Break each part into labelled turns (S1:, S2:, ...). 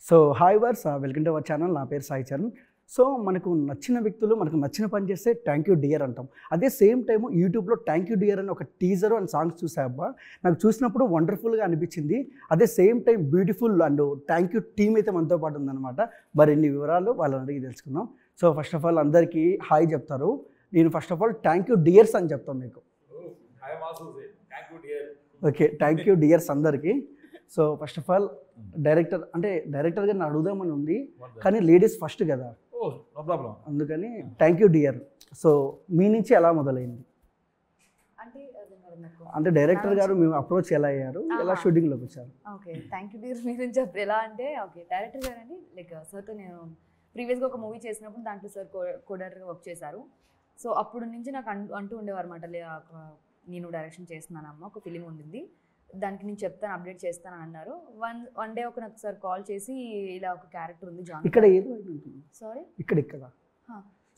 S1: So hi వర్స్ welcome to our channel. నా పేరు సాయి చరణ్. సో మనకు నచ్చిన వ్యక్తులు మనకు నచ్చిన పని చేస్తే థ్యాంక్ యూ డియర్ అంటాం. అదే సేమ్ టైము యూట్యూబ్లో థ్యాంక్ యూ డియర్ అని ఒక టీజర్ అండ్ సాంగ్స్ చూసాబ్బా, నాకు చూసినప్పుడు వండర్ఫుల్గా అనిపించింది. అదే same time beautiful and thank you team అయితే మనతో పాటు ఉందన్నమాట. మరిన్ని వివరాలు వాళ్ళని అడిగి తెలుసుకుందాం. సో ఫస్ట్ ఆఫ్ ఆల్ అందరికీ హాయ్ చెప్తారు. నేను first of all thank you dears అని చెప్తాను మీకు. ఓకే, థ్యాంక్ యూ డియర్స్ అందరికీ. So first of all director గారిని అడుగుదామని ఉంది, కానీ లేడీస్ ఫస్ట్ కదా, అందుకని థ్యాంక్ యూ డియర్. సో మీ నుంచి ఎలా మొదలైంది? అంటే డైరెక్టర్ గారు మేము అప్రోచ్ ఎలా అయ్యారు, ఎలా షూటింగ్లోకి వచ్చారు?
S2: ఓకే, థ్యాంక్ యూ డియర్ మీ నుంచి ఎలా అంటే, ఓకే డైరెక్టర్ గారు అండి, లైక్ సార్తో నేను ప్రీవియస్గా ఒక మూవీ చేసినప్పుడు దాంట్లో సార్ కోడైరెక్టర్గా వర్క్ చేశారు. సో అప్పుడు నుంచి నాకు అంటూ ఉండేవారు అనమాట, నేను డైరెక్షన్ చేస్తున్నానమ్మా, ఒక ఫిలిం ఉండింది, దానికి నేను చెప్తాను, అప్డేట్ చేస్తాను అని అన్నారు. వన్ డే నాకు సార్ కాల్ చేసి, ఇలా ఒక క్యారెక్టర్ ఉంది జాన్.
S1: ఇక్కడ ఏదో
S2: సారీ
S1: ఇక్కడ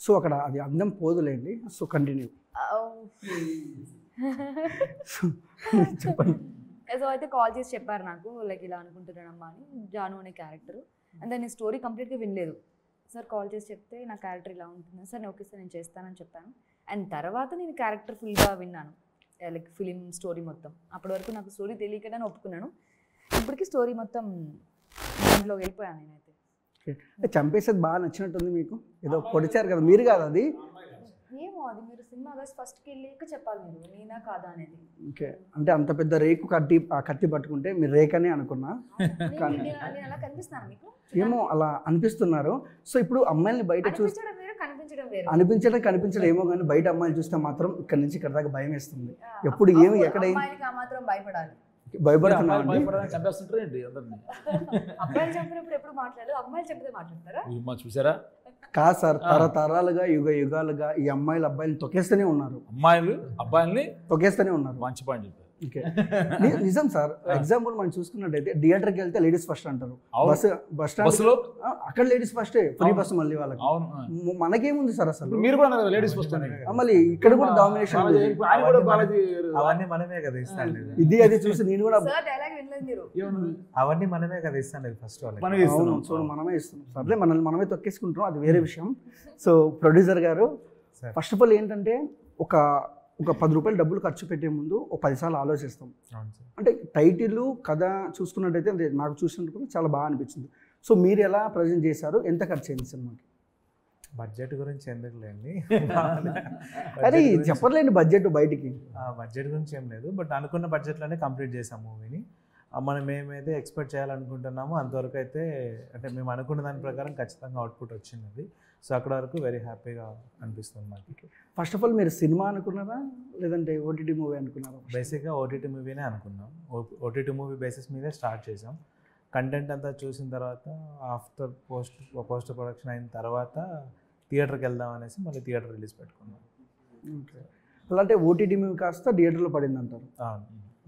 S1: సో అక్కడ అది అందం పోదులేండి. సో కంటిన్యూ చెప్పండి.
S2: సో అయితే కాల్ చేసి చెప్పారు నాకు, లైక్ ఇలా అనుకుంటున్నానమ్మా అని, జాను అనే క్యారెక్టర్. అండ్ దాని స్టోరీ కంప్లీట్గా వినలేదు. సార్ కాల్ చేసి చెప్తే నా క్యారెక్టర్ ఇలా ఉంటుంది సార్, నేను ఓకే సార్ నేను చేస్తానని చెప్పాను. అండ్ తర్వాత నేను క్యారెక్టర్ ఫుల్గా విన్నాను, లైక్ ఫిలిం స్టోరీ మొత్తం. అప్పటి వరకు నాకు స్టోరీ తెలియకనే ఒప్పుకున్నాను. ఇప్పటికీ స్టోరీ మొత్తం దాంట్లో వెళ్ళిపోయాను నేనైతే.
S1: చంపేసేది బాగా నచ్చినట్టుంది మీకు. ఏదో పొడిచారు కదా, మీరు కాదు అది?
S2: ఏమో అది మీరు సినిమా ఫస్ట్కి వెళ్ళాక చెప్పాలి, మీరు నేనా కాదా అనేది.
S1: ఓకే, అంటే అంత పెద్ద రేకు కత్తి పట్టుకుంటే మీరు రేకనే అనుకున్నా,
S2: అలా కనిపిస్తాను మీకు?
S1: ఏమో అలా అనిపిస్తున్నారు. సో ఇప్పుడు అమ్మాయిల్ని బయట చూస్తే కనిపించడం ఏమో, కానీ బయట అమ్మాయిలు చూస్తే మాత్రం ఇక్కడ నుంచి ఇక్కడ దాకా భయం వేస్తుంది. ఎప్పుడు ఏమి ఎక్కడ
S2: భయపడాలి,
S1: భయపడుతున్నారు.
S2: అబ్బాయిలు చెప్పినప్పుడు ఎప్పుడు మాట్లాడాలి, అమ్మాయిలు చెప్తే మాట్లాడతారా?
S3: చూసారా?
S1: కాదు సార్, తరతరాలుగా యుగాలుగా ఈ అమ్మాయిలు అబ్బాయిలు తొక్కేస్తూనే ఉన్నారు.
S3: అమ్మాయిలు అబ్బాయిల్ని
S1: తొక్కేస్తూనే ఉన్నారు.
S3: మంచి పాయింట్ చెప్పారు.
S1: నిజం సార్. ఎగ్జాంపుల్ మనం చూసుకున్నట్టయితే థియేటర్కి వెళ్తే లేడీస్ ఫస్ట్ అంటారు, బస్ స్టాండ్ అక్కడ లేడీస్ ఫస్ట్, ఫ్రీ బస్సు మళ్ళీ వాళ్ళకి. మనకేముంది సార్ అసలు?
S3: మీరు కూడా లేడీస్ ఫస్ట్,
S1: మళ్ళీ ఇక్కడ కూడా డామినేషన్.
S4: అవన్నీ మనమే కదా ఇస్తాను,
S1: ఇది అది చూసి నేను కూడా
S4: అవన్నీ మనమే కదా ఇస్తాను ఫస్ట్
S1: చూడు, మనమే ఇస్తున్నాం. సర్లే, మనల్ని మనమే తొక్కేసుకుంటున్నాం, అది వేరే విషయం. సో ప్రొడ్యూసర్ గారు ఫస్ట్ ఆఫ్ ఆల్ ఏంటంటే, ఒక 10 రూపాయలు డబ్బులు ఖర్చు పెట్టే ముందు ఒక 10 సార్లు ఆలోచిస్తాం. అంటే టైటిల్ కథ చూసుకున్నట్టయితే నాకు చూసినప్పుడు చాలా బాగా అనిపించింది. సో మీరు ఎలా ప్రజెంట్ చేశారు, ఎంత ఖర్చు అయింది సినిమాకి?
S4: బడ్జెట్ గురించి ఎందుకులేండి,
S1: అరే చెప్పలేండి బడ్జెట్ బయటికి.
S4: బడ్జెట్ గురించి ఏం లేదు, బట్ అనుకున్న బడ్జెట్లోనే కంప్లీట్ చేసాం మూవీని. మనం ఏమైతే ఎక్స్పెక్ట్ చేయాలనుకుంటున్నామో అంతవరకు అయితే, అంటే మేము అనుకున్న దాని ప్రకారం ఖచ్చితంగా అవుట్పుట్ వచ్చింది. సో అక్కడ వరకు వెరీ హ్యాపీగా అనిపిస్తుంది మాకు.
S1: ఫస్ట్ ఆఫ్ ఆల్ మీరు సినిమా అనుకున్నారా, లేదంటే ఓటీటీ మూవీ అనుకున్నారా?
S4: బేసిక్గా ఓటీటీ మూవీనే అనుకున్నాం. ఓటీటీ మూవీ బేసిస్ మీదే స్టార్ట్ చేసాం. కంటెంట్ అంతా చూసిన తర్వాత, ఆఫ్టర్ పోస్ట్ ప్రొడక్షన్ అయిన తర్వాత థియేటర్కి వెళ్దాం అనేసి మళ్ళీ థియేటర్ రిలీజ్ పెట్టుకున్నాం.
S1: ఓకే, అలా అంటే ఓటీటీ మూవీ కాస్త థియేటర్లో పడింది అంటారు.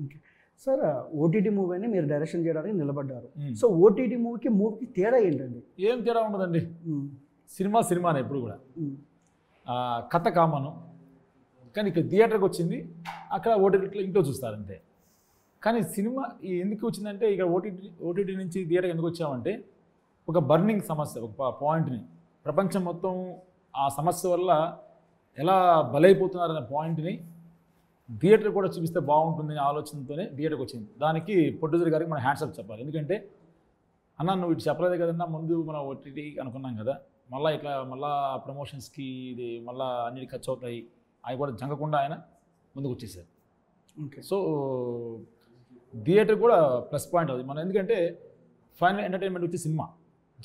S1: ఓకే సార్, ఓటీటీ మూవీ అని మీరు డైరెక్షన్ చేయడానికి నిలబడ్డారు. సో ఓటీటీ మూవీకి తేడా ఏంటండి?
S3: ఏం తేడా ఉండదండి, సినిమానే ఎప్పుడు కూడా. కథ కామను, కానీ ఇక్కడ థియేటర్కి వచ్చింది, అక్కడ ఓటీటీలో ఇంట్లో చూస్తారంతే. కానీ సినిమా ఎందుకు వచ్చిందంటే, ఇక్కడ ఓటీటీ నుంచి థియేటర్కి ఎందుకు వచ్చామంటే, ఒక బర్నింగ్ సమస్య, ఒక పాయింట్ని, ప్రపంచం మొత్తం ఆ సమస్య వల్ల ఎలా బలైపోతున్నారనే పాయింట్ని థియేటర్ కూడా చూపిస్తే బాగుంటుందనే ఆలోచనతోనే థియేటర్కి వచ్చింది. దానికి ప్రొడ్యూసర్ గారికి మనం హ్యాండ్సప్ చెప్పాలి. ఎందుకంటే, అన్న నువ్వు ఇటు చెప్పలేదే కదన్నా, ముందు మనం ఓటీటీ అనుకున్నాం కదా, మళ్ళీ ప్రమోషన్స్కి ఇది మళ్ళీ అన్నిటికీ ఖర్చు అవుతాయి, అవి కూడా జంగకుండా ఆయన ముందుకు వచ్చేసారు.
S1: ఓకే,
S3: సో థియేటర్ కూడా ప్లస్ పాయింట్ అది మనం. ఎందుకంటే ఫైనల్ ఎంటర్టైన్మెంట్ వచ్చి సినిమా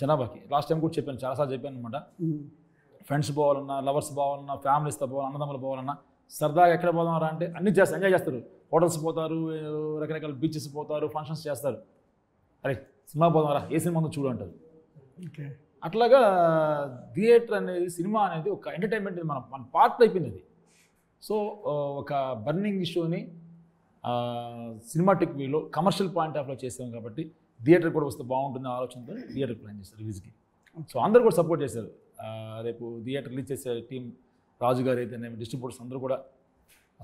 S3: జనాభాకి. లాస్ట్ టైం కూడా చెప్పాను, చాలాసార్లు చెప్పాను అనమాట. ఫ్రెండ్స్ పోవాలన్నా, లవర్స్ పోవాలన్నా, ఫ్యామిలీస్తో పోవాలన్నా, అన్నదమ్ములు పోవాలన్నా, సరదాగా ఎక్కడ పోదామరా అంటే అన్నీ చేస్తారు, ఎంజాయ్ చేస్తారు. హోటల్స్ పోతారు, రకరకాల బీచెస్ పోతారు, ఫంక్షన్స్ చేస్తారు. అరే సినిమా పోదామరా, ఏ సినిమా చూడు అంటారు.
S1: ఓకే,
S3: అట్లాగా థియేటర్ అనేది, సినిమా అనేది ఒక ఎంటర్టైన్మెంట్ మన పార్ట్ అయిపోయింది అది. సో ఒక బర్నింగ్ ఇష్యూని సినిమాటిక్ వ్యూలో కమర్షియల్ పాయింట్ ఆఫ్లో చేసాం కాబట్టి థియేటర్ కూడా వస్తే బాగుంటుంది ఆలోచనతో థియేటర్ ప్లాన్ చేస్తారు రిలీజ్కి. సో అందరు కూడా సపోర్ట్ చేశారు. రేపు థియేటర్ రిలీజ్ చేసే టీం, రాజు గారు అయితే డిస్ట్రిబ్యూటర్స్ అందరూ కూడా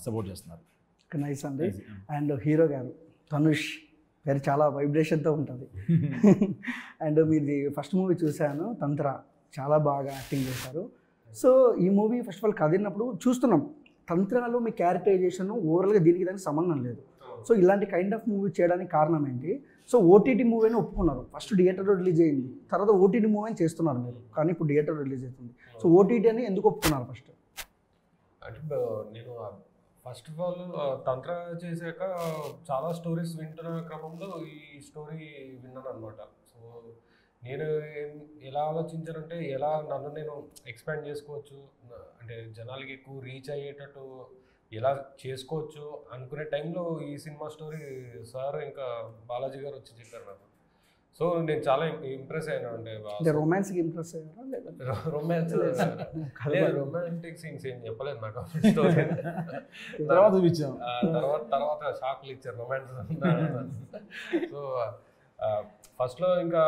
S3: సపోర్ట్ చేస్తున్నారు.
S1: నైస్ అండి. అండ్ హీరో గారు ధనుష్ పేరు చాలా వైబ్రేషన్తో ఉంటుంది. అండ్ మీది ఫస్ట్ మూవీ చూశాను తంత్ర, చాలా బాగా యాక్టింగ్ చేశారు. సో ఈ మూవీ ఫస్ట్ ఆఫ్ ఆల్ కదిలినప్పుడు చూస్తున్నాం తంత్రాలు మీ క్యారెక్టరైజేషన్ ఓవరాల్గా దీనికి దానికి సంబంధం లేదు. సో ఇలాంటి కైండ్ ఆఫ్ మూవీ చేయడానికి కారణం ఏంటి? సో ఓటీటీ మూవీ అని ఒప్పుకున్నారు, ఫస్ట్ థియేటర్లో రిలీజ్ అయింది, తర్వాత ఓటీటీ మూవీ అని చేస్తున్నారు మీరు, కానీ ఇప్పుడు థియేటర్లో రిలీజ్ అవుతుంది. సో ఓటీటీ అని ఎందుకు ఒప్పుకున్నారు ఫస్ట్?
S5: అంటే నేను ఫస్ట్ ఆఫ్ ఆల్ తంత్ర చేశాక చాలా స్టోరీస్ వింటున్న క్రమంలో ఈ స్టోరీ విన్నాను అనమాట. సో నేను ఎలా ఆలోచించానంటే ఎలా నన్ను నేను ఎక్స్పాండ్ చేసుకోవచ్చు, అంటే జనాలకి ఎక్కువ రీచ్ అయ్యేటట్టు ఎలా చేసుకోవచ్చు అనుకునే టైంలో ఈ సినిమా స్టోరీ సార్ ఇంకా బాలాజీ గారు వచ్చి చెప్పారు నాకు. సో నేను చాలా ఇంప్రెస్ అయినా. అంటే
S1: రొమాన్స్కి ఇంప్రెస్ అయ్యారా లేదా?
S5: రొమాన్స్ రొమాంటిక్ సీన్స్ ఏం చెప్పలేదు నాకు స్టోరీ. తర్వాత షాక్లు ఇచ్చారు రొమాన్స్. సో ఫస్ట్లో ఇంకా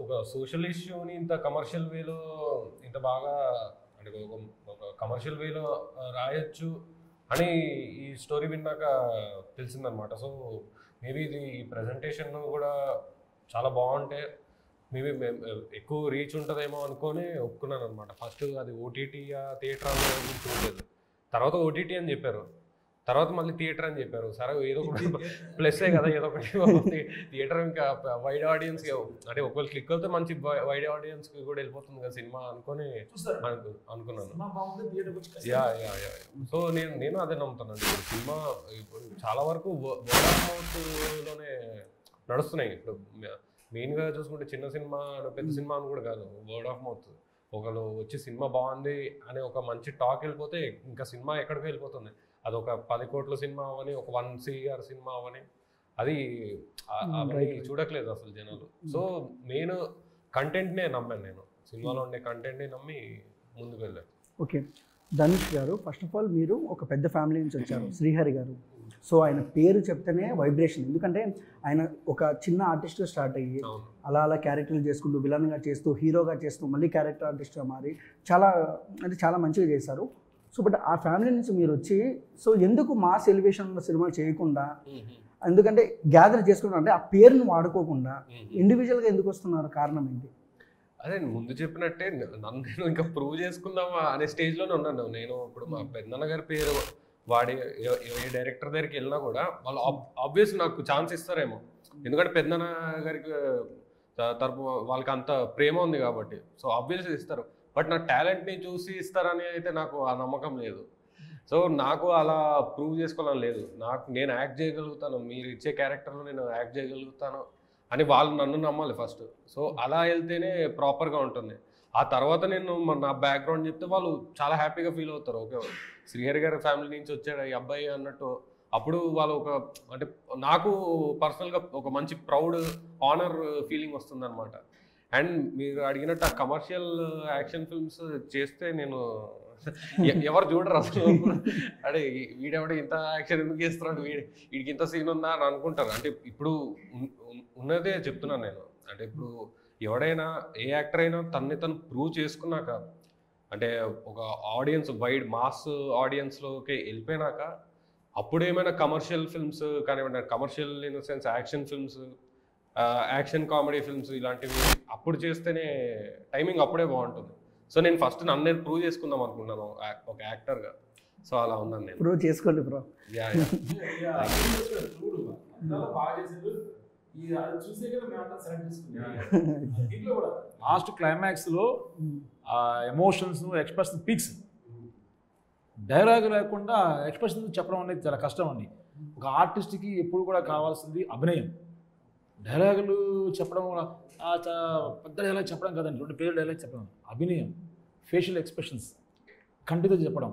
S5: ఒక సోషల్ ఇష్యూని ఇంత కమర్షియల్ వేలో ఇంత బాగా అంటే ఒక కమర్షియల్ వేలో రాయొచ్చు అని ఈ స్టోరీ విన్నాక తెలిసిందనమాట. సో మేబీ ఇది ఈ ప్రజెంటేషన్ కూడా చాలా బాగుంటే మేబీ ఎక్కువ రీచ్ ఉంటుందేమో అనుకొని ఒప్పుకున్నాను అనమాట. ఫస్ట్ అది ఓటీటీ థియేటర్ అని చూడలేదు, తర్వాత ఓటీటీ అని చెప్పారు, తర్వాత మళ్ళీ థియేటర్ అని చెప్పారు. సరే ఏదో ఒకటి ప్లస్సే కదా, ఏదో ఒకటి థియేటర్ ఇంకా వైడ్ ఆడియన్స్కి అంటే ఒకవేళ క్లిక్ అవుతే మంచి వైడ్ ఆడియన్స్కి కూడా వెళ్ళిపోతుంది కదా సినిమా అనుకొని అనుకున్నాను. యా యా యా సో నేను అదే నమ్ముతానండి. సినిమా ఇప్పుడు చాలా వరకు వర్డ్ ఆఫ్ మౌత్లోనే నడుస్తున్నాయి. ఇప్పుడు మెయిన్గా చూసుకుంటే చిన్న సినిమా పెద్ద సినిమా అని కూడా కాదు, వర్డ్ ఆఫ్ మౌత్. ఒకళ్ళు వచ్చి సినిమా బాగుంది అనే ఒక మంచి టాక్ వెళ్ళిపోతే ఇంకా సినిమా ఎక్కడికి వెళ్ళిపోతుంది. అది ఒక 10 కోట్ల సినిమా అవని, ఒక 1 CR సినిమా అవని, అది అవన్నీ చూడట్లేదు అసలు జనాలు. సో మెయిన్ కంటెంట్నే నమ్మాను నేను, సినిమాలో ఉండే కంటెంట్ని నమ్మి ముందుకు వెళ్ళాను.
S1: ఓకే ధనుష్ గారు, ఫస్ట్ ఆఫ్ ఆల్ మీరు ఒక పెద్ద ఫ్యామిలీ నుంచి వచ్చారు, శ్రీహరి గారు. సో ఆయన పేరు చెప్తేనే వైబ్రేషన్, ఎందుకంటే ఆయన ఒక చిన్న ఆర్టిస్ట్గా స్టార్ట్ అయ్యి అలా అలా క్యారెక్టర్లు చేసుకుంటూ విలన్గా చేస్తూ హీరోగా చేస్తూ మళ్ళీ క్యారెక్టర్ ఆర్టిస్ట్గా మారి చాలా మంచిగా చేశారు. సో బట్ ఆ ఫ్యామిలీ నుంచి మీరు వచ్చి సో ఎందుకు మాస్ ఎలివేషన్లో సినిమా చేయకుండా, ఎందుకంటే గ్యాదర్ చేసుకుంటా అంటే ఆ పేరును వాడుకోకుండా ఇండివిజువల్గా ఎందుకు వస్తున్నారు, కారణం ఏంటి?
S5: అదే ముందు చెప్పినట్టే నన్ను నేను ఇంకా ప్రూవ్ చేసుకుందామా అనే స్టేజ్లోనే ఉన్నాను నేను. ఇప్పుడు మా పెద్దన్న గారి పేరు వాడి ఏ డైరెక్టర్ దగ్గరికి వెళ్ళినా కూడా వాళ్ళు ఆబ్వియస్ నాకు ఛాన్స్ ఇస్తారేమో, ఎందుకంటే పెద్దన్న గారికి తరపు వాళ్ళకి అంత ప్రేమ ఉంది కాబట్టి. సో ఆబ్వియస్గా ఇస్తారు, బట్ నా టాలెంట్ని చూసి ఇస్తారని అయితే నాకు ఆ నమ్మకం లేదు. సో నాకు అలా ప్రూవ్ చేసుకోవాలని లేదు, నేను యాక్ట్ చేయగలుగుతాను, మీరు ఇచ్చే క్యారెక్టర్లో నేను యాక్ట్ చేయగలుగుతాను అని వాళ్ళు నన్ను నమ్మాలి ఫస్ట్. సో అలా వెళ్తేనే ప్రాపర్గా ఉంటుంది. ఆ తర్వాత నేను నా బ్యాక్గ్రౌండ్ చెప్తే వాళ్ళు చాలా హ్యాపీగా ఫీల్ అవుతారు. ఓకే శ్రీహరి గారి ఫ్యామిలీ నుంచి వచ్చాడు ఈ అబ్బాయి అన్నట్టు. అప్పుడు వాళ్ళు ఒక అంటే నాకు పర్సనల్గా ఒక మంచి ప్రౌడ్ ఆనర్ ఫీలింగ్ వస్తుంది అనమాట. అండ్ మీరు అడిగినట్టు ఆ కమర్షియల్ యాక్షన్ ఫిల్మ్స్ చేస్తే నేను ఎవరు చూడరు అసలు. అంటే వీడెవడ ఇంత యాక్షన్ ఎందుకు చేస్తున్నాడు, వీడికి ఇంత సీన్ ఉందా అని అనుకుంటారు. అంటే ఇప్పుడు ఉన్నదే చెప్తున్నాను నేను. అంటే ఇప్పుడు ఎవడైనా ఏ యాక్టర్ అయినా తను ప్రూవ్ చేసుకున్నాక, అంటే ఒక ఆడియన్స్ వైడ్ మాస్ ఆడియన్స్లోకి వెళ్ళిపోయినాక అప్పుడు ఏమైనా కమర్షియల్ ఫిల్మ్స్ కానివ్వండి, commercial in the sense action films, action comedy films ఇలాంటివి అప్పుడు చేస్తేనే టైమింగ్ అప్పుడే బాగుంటుంది. సో నేను ఫస్ట్ నన్ను ప్రూవ్ చేసుకుందాం అనుకున్నాను ఒక యాక్టర్గా. సో అలా ఉన్నాను నేను.
S1: ప్రూవ్ చేసుకోండి బ్రో.
S3: లాస్ట్ క్లైమాక్స్లో ఆ ఎమోషన్స్ ఎక్స్ప్రెషన్ పీక్స్, డైలాగ్ లేకుండా ఎక్స్ప్రెషన్ చెప్పడం అనేది చాలా కష్టం అండి. ఒక ఆర్టిస్ట్కి ఎప్పుడు కూడా కావాల్సింది అభినయం. డైలాగులు చెప్పడం పెద్ద డైలాగ్ చెప్పడం కదండి, 2 పేజీల డైలాగ్ చెప్పడం, అభినయం, ఫేషియల్ ఎక్స్ప్రెషన్స్, కంటితో చెప్పడం,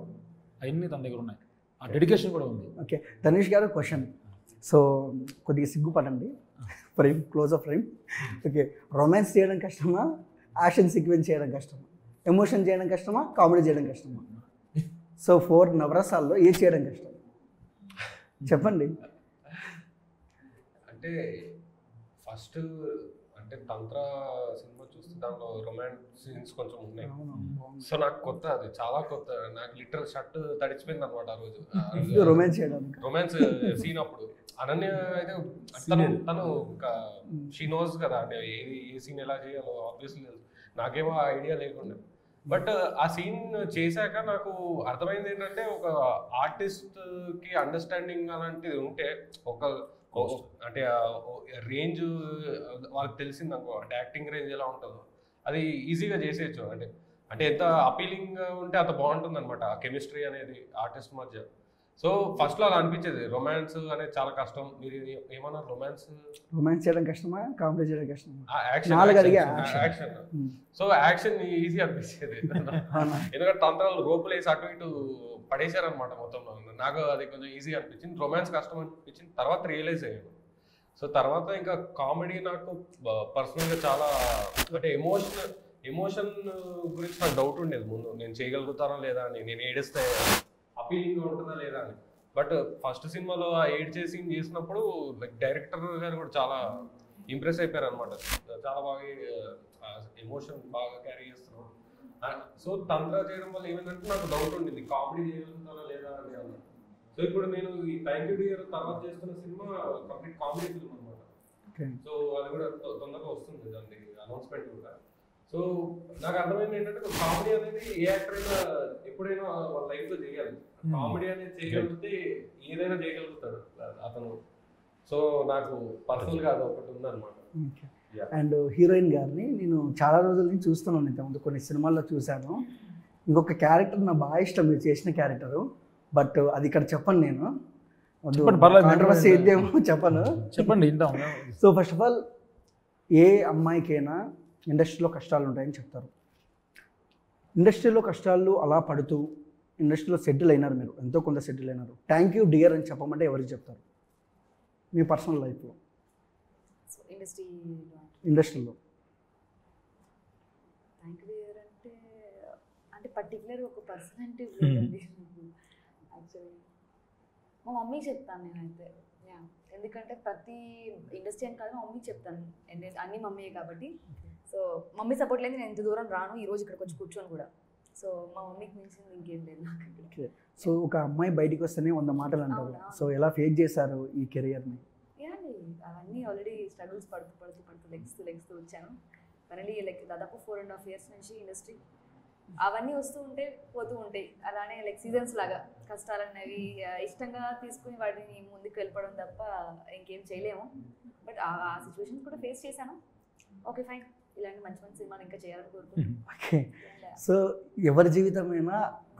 S3: అవన్నీ తన దగ్గర ఉన్నాయి. ఆ డెడికేషన్ కూడా ఉంది.
S1: ఓకే ధనుష్ గారు క్వశ్చన్, సో కొద్దిగా సిగ్గుపడండి, frame close up frame. Okay romance చేయడం కష్టమా, యాక్షన్ సీక్వెన్స్ చేయడం కష్టమా, ఎమోషన్ చేయడం కష్టమా, కామెడీ చేయడం కష్టమా? సో 4 నవరసాల్లో ఏది చేయడం కష్టం చెప్పండి.
S5: అంటే ఫస్ట్ అంటే తంత్ర సినిమా చూస్తే దాంట్లో రొమాన్స్ సీన్స్ కొంచెం ఉన్నాయి.
S1: బాగుంది.
S5: సో నాకు కొత్త, అది చాలా కొత్త. నాకు లిటరల్ షర్ట్ తడిచిపోయింది అనమాట ఆ రోజు
S1: రొమాన్స్ చేయడానికి.
S5: రొమాన్స్ సీన్ అప్పుడు. అనన్య అయితే తను ఇంకా షీ నోస్ కదా, అంటే ఏ సీన్ ఎలా చేయాలో ఆబ్వియస్లీ నాకేమో ఐడియా లేకుండా. బట్ ఆ సీన్ చేశాక నాకు అర్థమైంది ఏంటంటే, ఒక ఆర్టిస్ట్కి అండర్స్టాండింగ్ అలాంటిది ఉంటే అంటే రేంజ్ వాళ్ళకి తెలిసింది అనుకో, అంటే యాక్టింగ్ రేంజ్ ఎలా ఉంటుందో అది ఈజీగా చేసేయచ్చు. అంటే ఎంత అపీలింగ్ ఉంటే అంత బాగుంటుంది అనమాట ఆ కెమిస్ట్రీ అనేది ఆర్టిస్ట్ మధ్య. సో ఫస్ట్లో అలా అనిపించేది, రొమాన్స్ అనేది చాలా కష్టం. మీరు ఏమన్నారు, రొమాన్స్
S1: చేయడం కష్టమా, కామెడీ చేయడం కష్టమా?
S5: యాక్షన్. సో యాక్షన్ ఈజీ అనిపించేది ఎందుకంటే తంత్రాలు రోపులు వేసి అటు ఇటు పడేశారనమాట మొత్తం. నాకు అది కొంచెం ఈజీ అనిపించింది. రొమాన్స్ కష్టం అనిపించింది, తర్వాత రియలైజ్ అయ్యాను. సో తర్వాత ఇంకా కామెడీ నాకు పర్సనల్గా చాలా, అంటే ఎమోషన్ గురించి నాకు డౌట్ ఉండేది ముందు, నేను చేయగలుగుతానా లేదా అని, నేను ఏడిస్తే అపీలింగ్గా ఉంటుందా లేదా అని. బట్ ఫస్ట్ సినిమాలో ఆ ఏడ్చే సీన్ చేసినప్పుడు లైక్ డైరెక్టర్ గారు కూడా చాలా ఇంప్రెస్ అయిపోయారు అనమాట. చాలా బాగా ఎమోషన్ బాగా క్యారీ చేస్తున్నాం. సో తంత్ర చేయడం వల్ల ఏమైందంటే నాకు డౌట్ ఉండింది, కామెడీ చేయగలుగుతానా లేదా అని అన్న. సో ఇప్పుడు నేను ఈ థ్యాంక్ యూ డియర్ తర్వాత చేస్తున్న సినిమా కంప్లీట్ కామెడీ ఫిల్మ్ అనమాట. సో అది కూడా తొందరగా వస్తుంది, దాన్ని అనౌన్స్మెంట్ కూడా. సో నాకు అర్థమైంది ఏంటంటే, కామెడీ అనేది ఏ యాక్టర్ అయినా ఎప్పుడైనా వాళ్ళ లైఫ్లో చేయాలి. కామెడీ అనేది చేయగలిగితే ఏదైనా చేయగలుగుతాడు అతను. సో నాకు పర్సనల్గా అది ఒకటి ఉందన్నమాట.
S1: అండ్ హీరోయిన్ గారిని నేను చాలా రోజుల నుంచి చూస్తున్నాను, ఇంతకుముందు కొన్ని సినిమాల్లో చూశాను. ఇంకొక క్యారెక్టర్ నాకు బాగా ఇష్టం, మీరు చేసిన క్యారెక్టరు, బట్ అది ఇక్కడ చెప్పను నేను, కాంట్రవర్సీ ఏదేమో చెప్పండి. సో ఫస్ట్ ఆఫ్ ఆల్, ఏ అమ్మాయికైనా ఇండస్ట్రీలో కష్టాలు ఉంటాయని చెప్తారు. ఇండస్ట్రీలో కష్టాలు అలా పడుతూ ఇండస్ట్రీలో సెటిల్ అయినారు, మీరు ఎంతో కొంత సెటిల్ అయినారు. థ్యాంక్ యూ డియర్ అని చెప్పమంటే ఎవరికి చెప్తారు మీ పర్సనల్ లైఫ్లో, ఇండస్ట్రీలో?
S2: థ్యాంక్ యూ డియర్ అంటే పర్టికులర్ ఒక పర్సనాలిటీ లేదండి. యాక్చువల్లీ మా మమ్మీకి చెప్తాను నేనైతే. ఎందుకంటే ప్రతి ఇండస్ట్రీ అని కాదు, మా మమ్మీకి చెప్తాను, అన్ని మమ్మీయే కాబట్టి. సో మమ్మీ సపోర్ట్ లేదు నేను ఇంత దూరం రాను, ఈరోజు ఇక్కడికి వచ్చి కూర్చొని కూడా. సో మా మమ్మీకి మించింది ఇంకేం లేదు నాకు.
S1: సో ఒక అమ్మాయి బయటికి వస్తేనే 100 మాటలు అంటారు. సో ఎలా ఫేస్ చేశారు ఈ కెరియర్ని?
S2: అవన్నీ ఆల్రెడీ స్ట్రగుల్స్ పడుతూ లెగ్స్తూ వచ్చాను. ఫైనలీ లైక్ దాదాపు 4.5 years నుంచి ఇండస్ట్రీ, అవన్నీ వస్తూ ఉంటే పోతూ ఉంటాయి. అలానే లైక్ సీజన్స్ లాగా కష్టాలు అనేవి ఇష్టంగా తీసుకుని వాటిని ముందుకు వెళ్ళిపోవడం తప్ప ఇంకేం చేయలేము. బట్ ఆ సిచ్యువేషన్స్ కూడా ఫేస్ చేశాను. ఓకే ఫైన్, ఇలాంటి మంచి మంచి సినిమాలు ఇంకా చేయాలని కోరుకుంటున్నాను.
S1: ఓకే. సో ఎవరి జీవితమైనా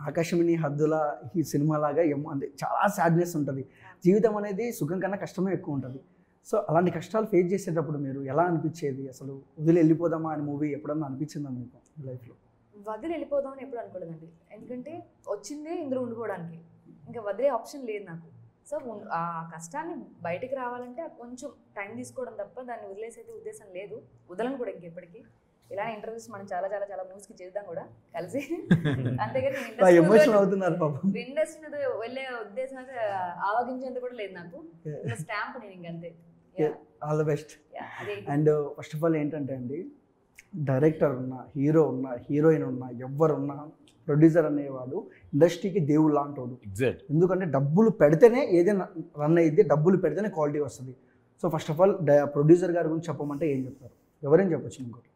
S1: ఆకాశమిని హద్దుల ఈ సినిమా లాగా అంటే చాలా సాడ్నెస్ ఉంటుంది. జీవితం అనేది సుఖం కన్నా కష్టమే ఎక్కువ ఉంటుంది. సో అలాంటి కష్టాలు ఫేస్ చేసేటప్పుడు మీరు ఎలా అనిపించేది? అసలు వదిలి వెళ్ళిపోదామా అని మూవీ ఎప్పుడన్నా అనిపించిందా మీకు లైఫ్లో?
S2: వదిలి వెళ్ళిపోదామని ఎప్పుడు అనుకోలేదండి, ఎందుకంటే వచ్చిందే ఇందులో ఉండిపోవడానికి, ఇంకా వదిలే ఆప్షన్ లేదు నాకు. సో ఆ కష్టాన్ని బయటికి రావాలంటే కొంచెం టైం తీసుకోవడం తప్ప దాన్ని వదిలేసే ఉద్దేశం లేదు, వదలను కూడా ఇంకెప్పటికీ. ఇలానే ఇంటర్వ్యూస్ మనం చాలా చాలా చాలా మూవీస్కి చేద్దాం కూడా కలిసి. అంతేగాని ఇండస్ట్రీ వెళ్ళే ఉద్దేశం అయితే ఆవగించేంత కూడా లేదు నాకు. స్టాంప్ నేను ఇంకంతే.
S1: All the best. And first of all ఏంటంటే అండి, డైరెక్టర్ ఉన్నా, హీరో ఉన్నా, హీరోయిన్ ఉన్నా, ఎవరున్నా, ప్రొడ్యూసర్ అనేవాడు ఇండస్ట్రీకి దేవుడు లాంటోడు. ఎందుకంటే డబ్బులు పెడితేనే ఏదైనా రన్ అయ్యిద్ది, డబ్బులు పెడితేనే క్వాలిటీ వస్తుంది. So first of all producer గారి గురించి చెప్పమంటే ఏం చెప్తారు? ఎవరేం చెప్పచ్చు? ఇంకోటి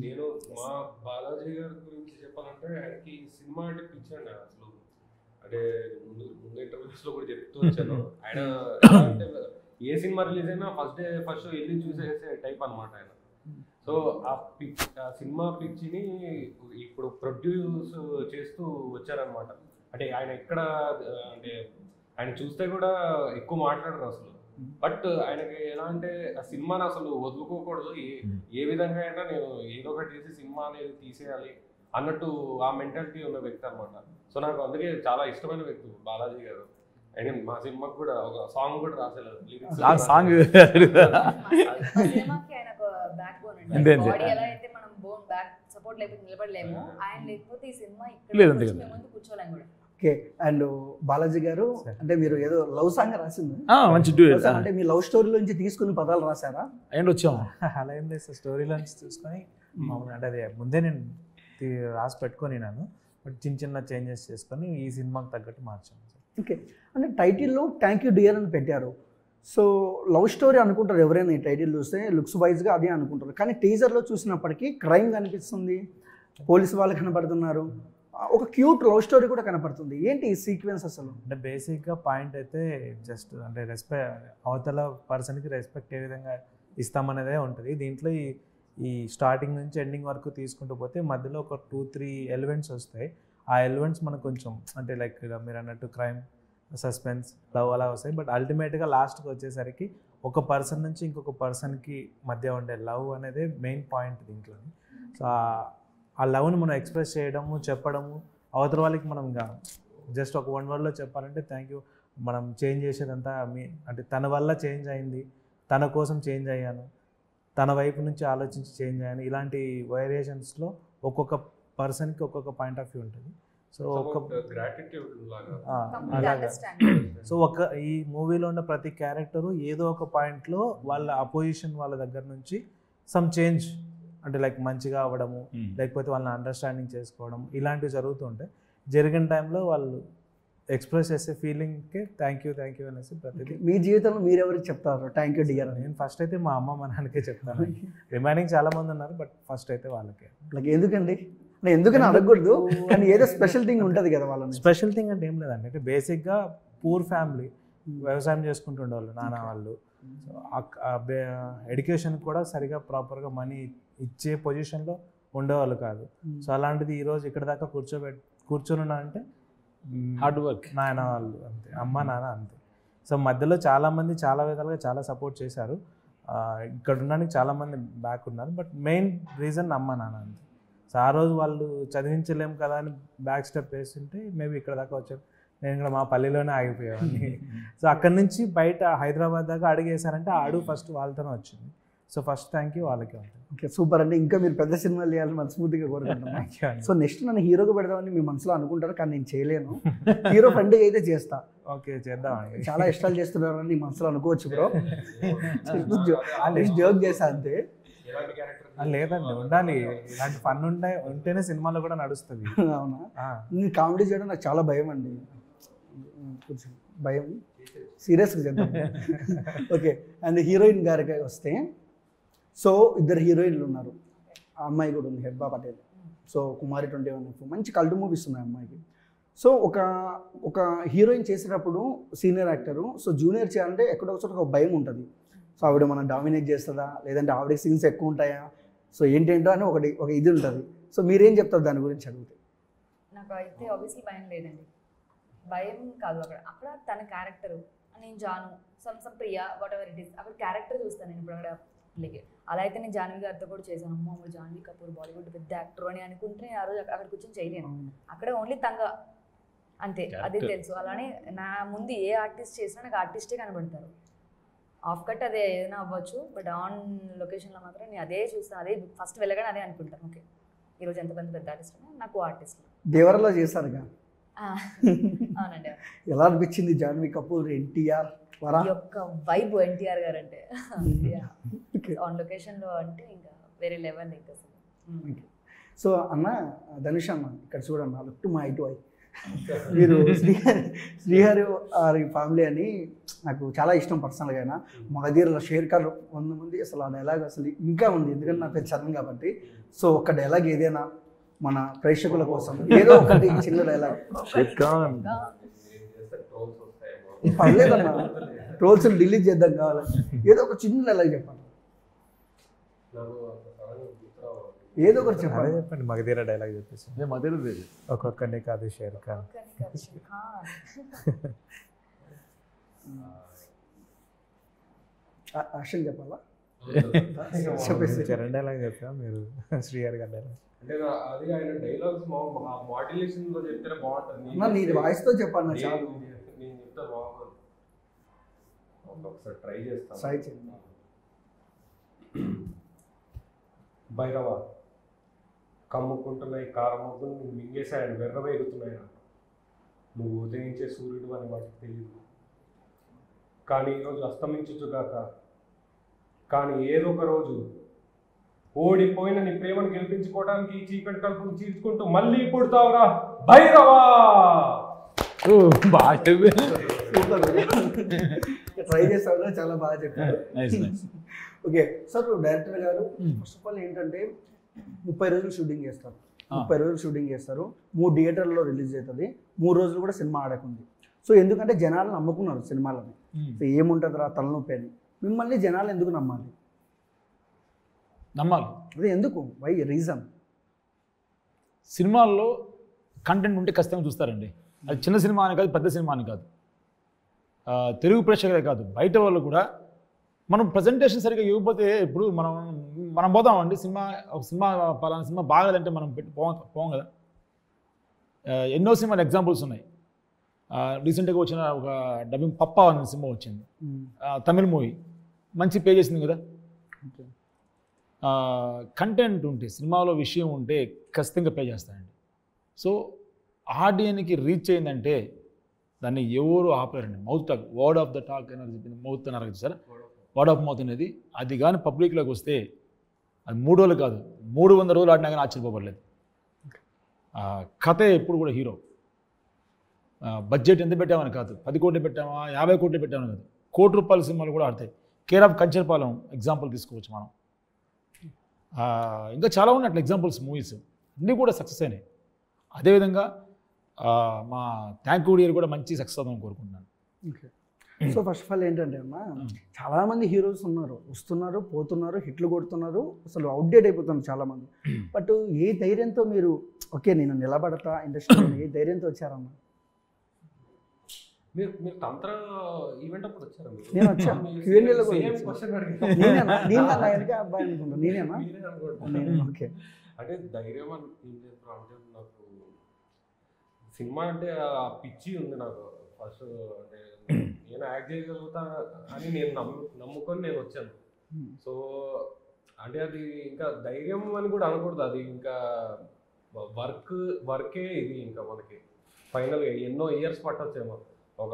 S5: నేను మా బాలాజీ గారి గురించి చెప్పాలంటే, ఆయనకి సినిమా అంటే పిచ్చండి అసలు. అంటే ముందు ఇంటర్వ్యూస్లో కూడా చెప్తూ వచ్చాను. ఆయన అంటే ఏ సినిమా రిలీజ్ అయినా ఫస్ట్ వెళ్ళి చూసేసే టైప్ అనమాట ఆయన. సో ఆ సినిమా పిచ్చిని ఇప్పుడు ప్రొడ్యూస్ చేస్తూ వచ్చారనమాట. అంటే ఆయన ఎక్కడ, అంటే ఆయన చూస్తే కూడా ఎక్కువ మాట్లాడరు అసలు. బట్ ఆయనకి ఎలా అంటే ఆ సినిమాని అసలు వదులుకోకూడదు, ఏ విధంగా అయినా నేను ఏదో ఒకటి చేసి సినిమా అనేది తీసేయాలి అన్నట్టు ఆ మెంటాలిటీ ఉన్న వ్యక్తి అనమాట. సో నాకు అందుకే చాలా ఇష్టమైన వ్యక్తి బాలాజీ గారు. అండ్ మా సినిమాకి కూడా ఒక సాంగ్ కూడా రాసేలేదు.
S2: సపోర్ట్ లేకపోతే నిలబడలేము, ఆయన లేకపోతే ఈ సినిమా ఇక్కడ కూర్చోలేము కూడా.
S1: ఓకే. అండ్ బాలాజీ గారు అంటే మీరు ఏదో లవ్ సాంగ్ రాసింది,
S3: మంచి డ్యూయట్
S1: అంటే మీ లవ్ స్టోరీ నుంచి తీసుకుని పదాలు రాశారా?
S3: అండ్ వచ్చాము.
S4: అలా ఏం లేదు సార్, స్టోరీలో నుంచి చూసుకొని మామూలు అంటే అది ముందే నేను రాసి పెట్టుకొని నేను బట్ చిన్న చిన్న చేంజెస్ చేసుకొని ఈ సినిమాకి తగ్గట్టు మార్చాను సార్.
S1: ఓకే. అంటే టైటిల్లో థ్యాంక్ యూ డియర్ అని పెట్టారు. సో లవ్ స్టోరీ అనుకుంటారు ఎవరైనా, ఈ టైటిల్ చూస్తే లుక్స్ వైజ్గా అదే అనుకుంటారు. కానీ టీజర్లో చూసినప్పటికీ క్రైమ్ కనిపిస్తుంది, పోలీసు వాళ్ళు కనపడుతున్నారు, ఒక క్యూట్ లవ్ స్టోరీ కూడా కనపడుతుంది. ఏంటి ఈ సీక్వెన్స్ అసలు?
S4: అంటే బేసిక్గా పాయింట్ అయితే జస్ట్ అంటే అవతల పర్సన్కి రెస్పెక్ట్ ఏ విధంగా ఇస్తామనేదే ఉంటుంది దీంట్లో. ఈ స్టార్టింగ్ నుంచి ఎండింగ్ వరకు తీసుకుంటూ పోతే మధ్యలో ఒక 2-3 ఎలిమెంట్స్ వస్తాయి. ఆ ఎలిమెంట్స్ మనకు కొంచెం అంటే లైక్ మీరు అన్నట్టు క్రైమ్, సస్పెన్స్, లవ్ అలా వస్తాయి. బట్ అల్టిమేట్గా లాస్ట్కి వచ్చేసరికి ఒక పర్సన్ నుంచి ఇంకొక పర్సన్కి మధ్య ఉండే లవ్ అనేది మెయిన్ పాయింట్ దీంట్లో. సో ఆ లవ్ని మనం ఎక్స్ప్రెస్ చేయడము, చెప్పడము, అవతల వాళ్ళకి మనం ఇంకా జస్ట్ ఒక 1 wordలో చెప్పాలంటే థ్యాంక్ యూ, మనం చేంజ్ చేసేదంతా అంటే తన వల్ల చేంజ్ అయింది, తన కోసం చేంజ్ అయ్యాను, తన వైపు నుంచి ఆలోచించి చేంజ్ అయ్యాను, ఇలాంటి వేరియేషన్స్లో ఒక్కొక్క పర్సన్కి ఒక్కొక్క పాయింట్ ఆఫ్ వ్యూ ఉంటుంది. సో అలాగా. సో ఈ మూవీలో ఉన్న ప్రతి క్యారెక్టరు ఏదో ఒక పాయింట్లో వాళ్ళ అపోజిషన్ వాళ్ళ దగ్గర నుంచి సమ్ చేంజ్ అంటే లైక్ మంచిగా అవ్వడము, లేకపోతే వాళ్ళని అండర్స్టాండింగ్ చేసుకోవడం, ఇలాంటివి జరుగుతుంటాయి. జరిగిన టైంలో వాళ్ళు ఎక్స్ప్రెస్ చేసే ఫీలింగ్కి థ్యాంక్ యూ అనేసి ప్రతిదీ.
S1: మీ జీవితంలో మీరెవరికి చెప్తారు థ్యాంక్ యూ డియర్ అని?
S4: నేను ఫస్ట్ అయితే మా అమ్మ మా నాన్నకే చెప్తాను. రిమైనింగ్ చాలా మంది ఉన్నారు బట్ ఫస్ట్ అయితే వాళ్ళకే.
S1: లైక్ ఎందుకండి? నేను ఎందుకని అడగకూడదు, కానీ ఏదో స్పెషల్ థింగ్ ఉంటుంది కదా వాళ్ళని.
S4: స్పెషల్ థింగ్ అంటే ఏం లేదండి, అంటే బేసిక్గా పూర్ ఫ్యామిలీ, వ్యవసాయం చేసుకుంటుండేవాళ్ళు నాన్న వాళ్ళు. ఎడ్యుకేషన్ కూడా సరిగా ప్రాపర్గా మనీ ఇచ్చే పొజిషన్లో ఉండేవాళ్ళు కాదు. సో అలాంటిది ఈరోజు ఇక్కడ దాకా కూర్చొని ఉన్నా అంటే
S3: హార్డ్ వర్క్
S4: నాయన వాళ్ళు అంతే, అమ్మ నాన్న అంతే. సో మధ్యలో చాలామంది చాలా విధాలుగా చాలా సపోర్ట్ చేశారు. ఇక్కడ ఉండడానికి చాలామంది బ్యాక్ ఉన్నారు బట్ మెయిన్ రీజన్ అమ్మ నాన్న అంతే. సో ఆ రోజు వాళ్ళు చదివించలేము కదా అని బ్యాక్ స్టెప్ వేస్తుంటే మేబీ ఇక్కడ దాకా వచ్చారు. నేను ఇక్కడ మా పల్లెలోనే ఆగిపోయాను. సో అక్కడి నుంచి బయట హైదరాబాద్ దాకా అడుగేశారంటే ఆ అడుగు ఫస్ట్ వాళ్ళతోనే వచ్చింది. సో ఫస్ట్ థ్యాంక్ యూ వాళ్ళకే ఉంటుంది.
S1: ఓకే, సూపర్ అండి. ఇంకా మీరు పెద్ద సినిమాలు చేయాలని మనస్ఫూర్తిగా కోరుకుంటున్నాను. సో నెక్స్ట్ నన్ను హీరోగా పెడదామని మీ మనసులో అనుకుంటారు, కానీ నేను చేయలేను. హీరో ఫ్రెండ్ అయితే చేస్తా.
S4: ఓకే చేద్దామండి.
S1: చాలా ఇష్టాలు చేస్తున్నారని నీ మనసులో అనుకోవచ్చు బ్రో. జోక్ చేసా అంతే.
S4: లేదండి, ఉండాలి, ఇలాంటి ఫన్ ఉంటేనే సినిమాలో కూడా నడుస్తుంది.
S1: అవునా? నేను కామెడీ చేయడం నాకు చాలా భయం అండి, కొంచెం భయం. సీరియస్గా చేద్దాం. ఓకే. అండ్ హీరోయిన్ గారికి వస్తే, సో 2 హీరోయిన్లు ఉన్నారు. ఆ అమ్మాయి కూడా ఉంది, హెబ్బా పటేల్. సో కుమారి 21 మంచి కల్ట్ మూవీస్ ఉన్నాయి అమ్మాయికి. సో ఒక హీరోయిన్ చేసేటప్పుడు సీనియర్ యాక్టరు, సో జూనియర్ చేయాలంటే ఎక్కడో ఒక భయం ఉంటుంది. సో ఆవిడ మనం డామినేట్ చేస్తుందా, లేదంటే ఆవిడకి సీన్స్ ఎక్కువ ఉంటాయా, సో ఏంటేంటో అని ఒక ఇది ఉంటుంది. సో మీరేం చెప్తారు దాని గురించి అడిగితే?
S2: నాకు అయితే ఆబ్వియస్లీ భయం లేదండి. భయం కాదు, అక్కడ తన క్యారెక్టరు, నేను Janu some Priya whatever it is, అక్కడ క్యారెక్టర్ చూస్తాను నేను. ఇప్పుడు అక్కడ అలా అయితే నేను జాన్వీ గారితో కూడా చేశాను. అమ్మ జాన్వీ కపూర్ బాలీవుడ్ పెద్ద యాక్టర్ అని అనుకుంటే ఆ రోజు అక్కడ కూర్చొని చేయలేను. అక్కడ ఓన్లీ తంగ అంతే, అదే తెలుసు. అలానే నా ముందు ఏ ఆర్టిస్ట్ చేసినా నాకు ఆర్టిస్టే కనబడతారు. ఆఫ్ కట్ అదే ఏదైనా అవ్వచ్చు, బట్ ఆన్ లొకేషన్లో మాత్రం నేను అదే చూస్తాను, అదే ఫస్ట్ వెళ్ళగానే అదే అనుకుంటాను. ఓకే, ఈరోజు ఎంతమంది పెద్ద ఆర్టిస్ట్ నాకు ఆర్టిస్ట్.
S1: దేవరలో చేశారుగా,
S2: అవునండి.
S1: ఎలా అనిపించింది జాన్వీ కపూర్, ఎన్టీఆర్
S2: యొక్క వైబ్ ఎన్టీఆర్ గారు అంటే ఆన్ లొకేషన్లో అంటే ఇంకా వేరే లెవెల్ ఇంకా అసలు.
S1: సో అన్న ధనుష్ అన్న ఇక్కడ చూడన్న, look to my to eye. మీరు శ్రీహరి ఫ్యామిలీ అని నాకు చాలా ఇష్టం పర్సనల్గా. అయినా మగధీరలో షేర్ ఖాన్ 100 మంది, అసలు ఆ డైలాగ్ అసలు ఇంకా ఉంది, ఎందుకంటే నా పేరు చరణ్ కాబట్టి. సో ఒక డైలాగ్ ఏదైనా మన ప్రేక్షకుల కోసం ఏదో ఒకటి చిన్న డైలాగ్. పర్లేదన్నా, ట్రోల్స్ డిలీట్ చేద్దాం కావాలి, ఏదో ఒక చిన్న డైలాగ్ చెప్పండి, ఏదో ఒకటి చెప్పండి.
S4: చెప్పండి, మగధీర డైలాగ్ చెప్పేసి.
S3: మగధీర
S4: ఒక్కొక్కరిని కాదు షేర్ ఖాన్.
S1: యాక్షన్ చెప్పాలా?
S4: చెప్పేసి చరణ్ డైలాగ్ చెప్పా, మీరు శ్రీహరి గారి డైలాగ్.
S5: అంటే అది ఆయన డైలాగ్స్ మాడ్యులేషన్ లో చెప్తే బాగుంటుంది.
S1: నీ వాయిస్ తో చెప్పాను చాలు.
S5: నేను చెప్తా బాగుంది, ఒకసారి ట్రై చేస్తాను.
S1: ట్రై చేయండి.
S5: భైరవ కమ్ముకుంటున్నాయి కారమబ్బులు మింగేసాయని వెర్రవేగుతున్నాయి. నువ్వు ఉదయించే సూర్యుడు అని వాటికి తెలియదు. కానీ ఈరోజు అస్తమించుగాక, కానీ ఏదో ఒక రోజు ఓడిపోయిన నీ ప్రేమను గెలిపించుకోవడానికి ఈ చీకటి కలుపును చీల్చుకుంటూ మళ్ళీ పుడతావురా భైరవా.
S3: బాగా
S1: సూపర్, ట్రై చేస్తాను, చాలా బాగా చెప్పారు. ఓకే సార్, డైరెక్టర్ గారు ఫస్ట్ ఆఫ్ ఆల్ ఏంటంటే 30 రోజులు షూటింగ్ చేస్తారు, 30 రోజులు షూటింగ్ చేస్తారు, 3 థియేటర్లో రిలీజ్ అవుతుంది, 3 రోజులు కూడా సినిమా ఆడకుంది. సో ఎందుకంటే జనాలు నమ్ముకున్నారు సినిమాలని, సో ఏముంటుందిరా తలనొప్పి అని. మిమ్మల్ని జనాలు ఎందుకు నమ్మాలి? అదే ఎందుకు, వై రీజన్?
S3: సినిమాల్లో కంటెంట్ ఉంటే ఖచ్చితంగా చూస్తారండి. అది చిన్న సినిమా అని కాదు, పెద్ద సినిమా అని కాదు, తెలుగు ప్రేక్షకులే కాదు, బయట వాళ్ళు కూడా. మనం ప్రజెంటేషన్ సరిగ్గా ఇవ్వకపోతే ఇప్పుడు మనం పోతామండి ఒక సినిమా పలానా సినిమా బాగాలంటే మనం పోం కదా. ఎన్నో సినిమాలు ఎగ్జాంపుల్స్ ఉన్నాయి. రీసెంట్గా వచ్చిన ఒక డబ్బింగ్ పప్పా అనే సినిమా వచ్చింది, తమిళ మూవీ, మంచి పే చేసింది కదా. కంటెంట్ ఉంటే, సినిమాలో విషయం ఉంటే ఖచ్చితంగా పే చేస్తారండి. సో ఆడియన్కి రీచ్ అయిందంటే దాన్ని ఎవరు ఆపలేరండి. Mouth talk, word of the talk అనేది చెప్పింది, మౌత్ అన్నారు కదా సార్, వర్డ్ ఆఫ్ మౌత్ అనేది. అది కానీ పబ్లిక్లోకి వస్తే అది 3 రోజులు కాదు, 300 రోజులు ఆడినా కానీ ఆశ్చర్యపోబడలేదు. కథే ఎప్పుడు కూడా హీరో. బడ్జెట్ ఎంత పెట్టామని కాదు, 10 కోట్లు పెట్టామా 50 కోట్లు పెట్టామని కాదు, ₹1,00,00,000 సినిమాలు కూడా ఆడతాయి. కేర్ ఆఫ్ కంచర్పాలెం ఎగ్జాంపుల్ తీసుకోవచ్చు మనం. ఇంకా చాలా ఉన్నాయి అట్లా ఎగ్జాంపుల్స్, మూవీస్ అన్నీ కూడా సక్సెస్ అయినాయి. అదేవిధంగా మా థ్యాంక్ యూ డియర్ కూడా మంచి సక్సెస్ అవుతామని కోరుకుంటున్నాను.
S1: సో ఫస్ట్ ఆఫ్ ఆల్ ఏంటంటే అమ్మా, చాలామంది హీరోస్ ఉన్నారు, వస్తున్నారు, పోతున్నారు, హిట్లు కొడుతున్నారు, అసలు అవుట్డేట్ అయిపోతున్నారు చాలామంది. బట్ ఏ ధైర్యంతో మీరు ఓకే నేను నిలబడతా ఇండస్ట్రీలో, ఏ ధైర్యంతో వచ్చారమ్మా?
S5: మీరు తంత్ర ఈవెంట్ అప్పుడు వచ్చారా?
S1: నేను వచ్చాను, Q&Aలో కూడా నేనేనా వెనక అబ్బాయి అనుకుంటా, నేనేనా? ఓకే,
S5: అంటే ధైర్యం అని ఏం చేస్తారు అంటే, నాకు సినిమా అంటే ఆ పిచ్చి ఉంది నాకు ఫస్ట్. అంటే నేను యాక్ట్ చేయగలుగుతా అని నేను నమ్ముకొని నేను వచ్చాను. సో అంటే అది ఇంకా ధైర్యం అని కూడా అనకూడదు, అది ఇంకా వర్కే ఇది. ఇంకా మనకి ఫైనల్గా ఎన్నో ఇయర్స్ పట్టొచ్చేమో, ఒక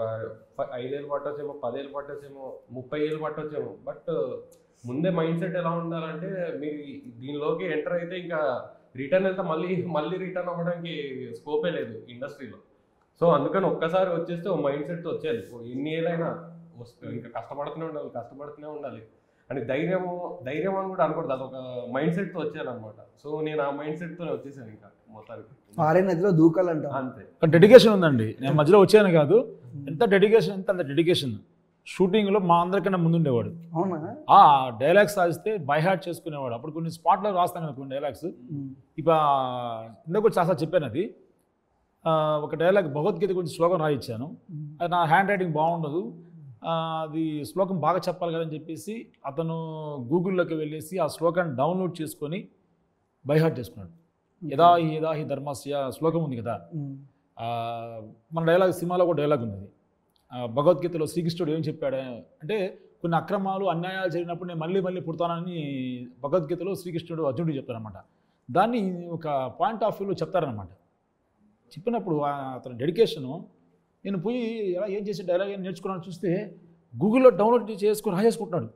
S5: 5 ఏళ్ళు పట్టొచ్చేమో, 10 ఏళ్ళు పట్టొచ్చేమో, 30 ఏళ్ళు పట్టొచ్చేమో. బట్ ముందే మైండ్ సెట్ ఎలా ఉండాలంటే, మీరు దీనిలోకి ఎంటర్ అయితే ఇంకా రిటర్న్ వెళ్తే మళ్ళీ రిటర్న్ అవ్వడానికి స్కోపే లేదు ఇండస్ట్రీలో. సో అందుకని ఒక్కసారి వచ్చేస్తే ఓ మైండ్ సెట్ వచ్చేది, ఎన్ని ఏళ్ళైనా వస్తే ఇంకా కష్టపడుతూనే ఉండాలి అని ధైర్యం అని కూడా అనకూడదు, అదొక మైండ్ సెట్తో వచ్చాను అనమాట. సో నేను ఆ మైండ్ సెట్తోనే వచ్చేసాను ఇంకా మొత్తానికి.
S1: ఆరే నదిలో దూకాలంట,
S5: అంతే.
S3: డెడికేషన్ ఉందండి. నేను మధ్యలో వచ్చాను కాదు, ఎంత డెడికేషన్ అంత డెడికేషన్. షూటింగ్లో మా అందరికన్నా ముందుండేవాడు.
S1: అవునా?
S3: డైలాగ్స్ రాస్తే బై హార్ట్ చేసుకునేవాడు. అప్పుడు కొన్ని స్పాట్లో రాస్తాను కొన్ని డైలాగ్స్. ఇప్పుడు ఇందాక చాలా చెప్పాను, అది ఒక డైలాగ్ భగవద్గీత గురించి శ్లోకం రాయించాను. అది నా హ్యాండ్ రైటింగ్ బాగుండదు, అది శ్లోకం బాగా చెప్పాలి కదని చెప్పేసి అతను గూగుల్లోకి వెళ్ళేసి ఆ శ్లోకాన్ని డౌన్లోడ్ చేసుకొని బై హార్ట్ చేసుకున్నాడు. యదా హి ధర్మస్య శ్లోకం ఉంది కదా, మన డైలాగ్ సినిమాలో కూడా డైలాగ్ ఉంది. భగవద్గీతలో శ్రీకృష్ణుడు ఏం చెప్పాడు అంటే, కొన్ని అక్రమాలు అన్యాయాలు జరిగినప్పుడు నేను మళ్ళీ పుడతానని భగవద్గీతలో శ్రీకృష్ణుడు అర్జునుడికి చెప్తారనమాట. దాన్ని ఒక పాయింట్ ఆఫ్ వ్యూలో చెప్తారనమాట. చెప్పినప్పుడు అతని డెడికేషను, నేను పోయి ఎలా ఏం చేసే డైలాగ్ ఏం నేర్చుకున్నాను చూస్తే గూగుల్లో డౌన్లోడ్ చేసుకుని రాసేసుకుంటున్నాడు.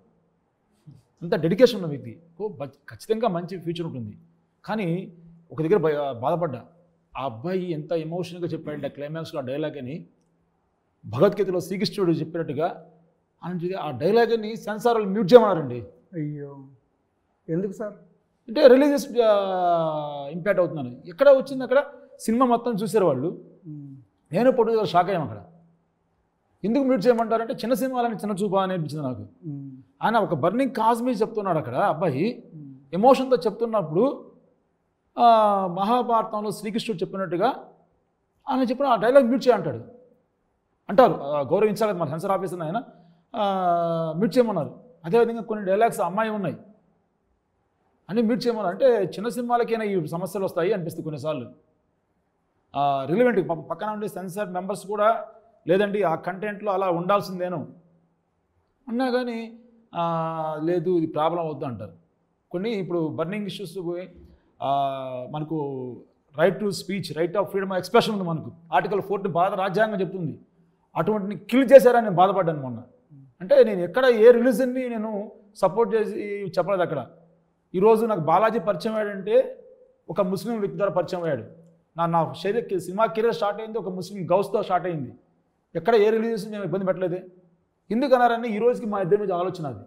S3: అంత డెడికేషన్ ఉన్న వ్యక్తి, ఖచ్చితంగా మంచి ఫ్యూచర్ ఉంటుంది. కానీ ఒక దగ్గర బాధపడ్డా, ఆ అబ్బాయి ఎంత ఎమోషనల్గా చెప్పాడంటే క్లైమాక్స్లో ఆ డైలాగ్ అని, భగవద్గీతలో శ్రీకృష్ణుడు చెప్పినట్టుగా అని ఆ డైలాగ్ అని సెన్సార్లు మ్యూట్ చేయమన్నారండి.
S1: అయ్యో, ఎందుకు సార్?
S3: అంటే రిలీజియస్ ఇంపాక్ట్ అవుతున్నాను. ఎక్కడ వచ్చింది, అక్కడ సినిమా మొత్తం చూసారు వాళ్ళు. నేను పొడుగు షాక్ అయ్యాం అక్కడ. ఎందుకు మ్యూట్ చేయమంటారంటే, చిన్న సినిమాలని చిన్న చూపా అని అనిపించింది నాకు. ఆయన ఒక బర్నింగ్ కాజ్ మీద చెప్తున్నాడు అక్కడ అబ్బాయి, ఎమోషన్తో చెప్తున్నప్పుడు మహాభారతంలో శ్రీకృష్ణుడు చెప్పినట్టుగా ఆయన చెప్పిన ఆ డైలాగ్ మ్యూట్ చేయంటాడు అంటారు. గౌరవించాలి మన సెన్సర్ ఆఫీసర్ ఆయన మ్యూట్ చేయమన్నారు. అదేవిధంగా కొన్ని డైలాగ్స్ అమ్మాయి ఉన్నాయి అని మ్యూట్ చేయమన్నారు. అంటే చిన్న సినిమాలకైనా ఈ సమస్యలు వస్తాయి అనిపిస్తుంది కొన్నిసార్లు. రిలవెంట్ పక్కన ఉండే సెన్సార్ మెంబర్స్ కూడా లేదండి ఆ కంటెంట్లో అలా ఉండాల్సిందేను అన్నా కానీ లేదు ఇది ప్రాబ్లం అవుద్దు అంటారు. కొన్ని ఇప్పుడు బర్నింగ్ ఇష్యూస్ మనకు right to speech, right of freedom of expression ఉంది మనకు. ఆర్టికల్ 14 భారత రాజ్యాంగం చెప్తుంది. అటువంటిని కిల్ చేశారని నేను బాధపడ్డాను మొన్న. అంటే నేను ఎక్కడ ఏ రిలీజన్ని నేను సపోర్ట్ చేసి చెప్పలేదు అక్కడ. ఈరోజు నాకు బాలాజీ పరిచయం అయ్యాడంటే ఒక ముస్లిం వ్యక్తి ద్వారా పరిచయం అయ్యాడు. నా సినిమా కెరీర్ స్టార్ట్ అయింది ఒక ముస్లిం గౌస్తో స్టార్ట్ అయింది. ఎక్కడ ఏ రిలీజన్స్ మేము ఇబ్బంది పెట్టలేదే. ఎందుకు అన్నారని ఈ రోజుకి మా ఇద్దరి మీద ఆలోచన అది.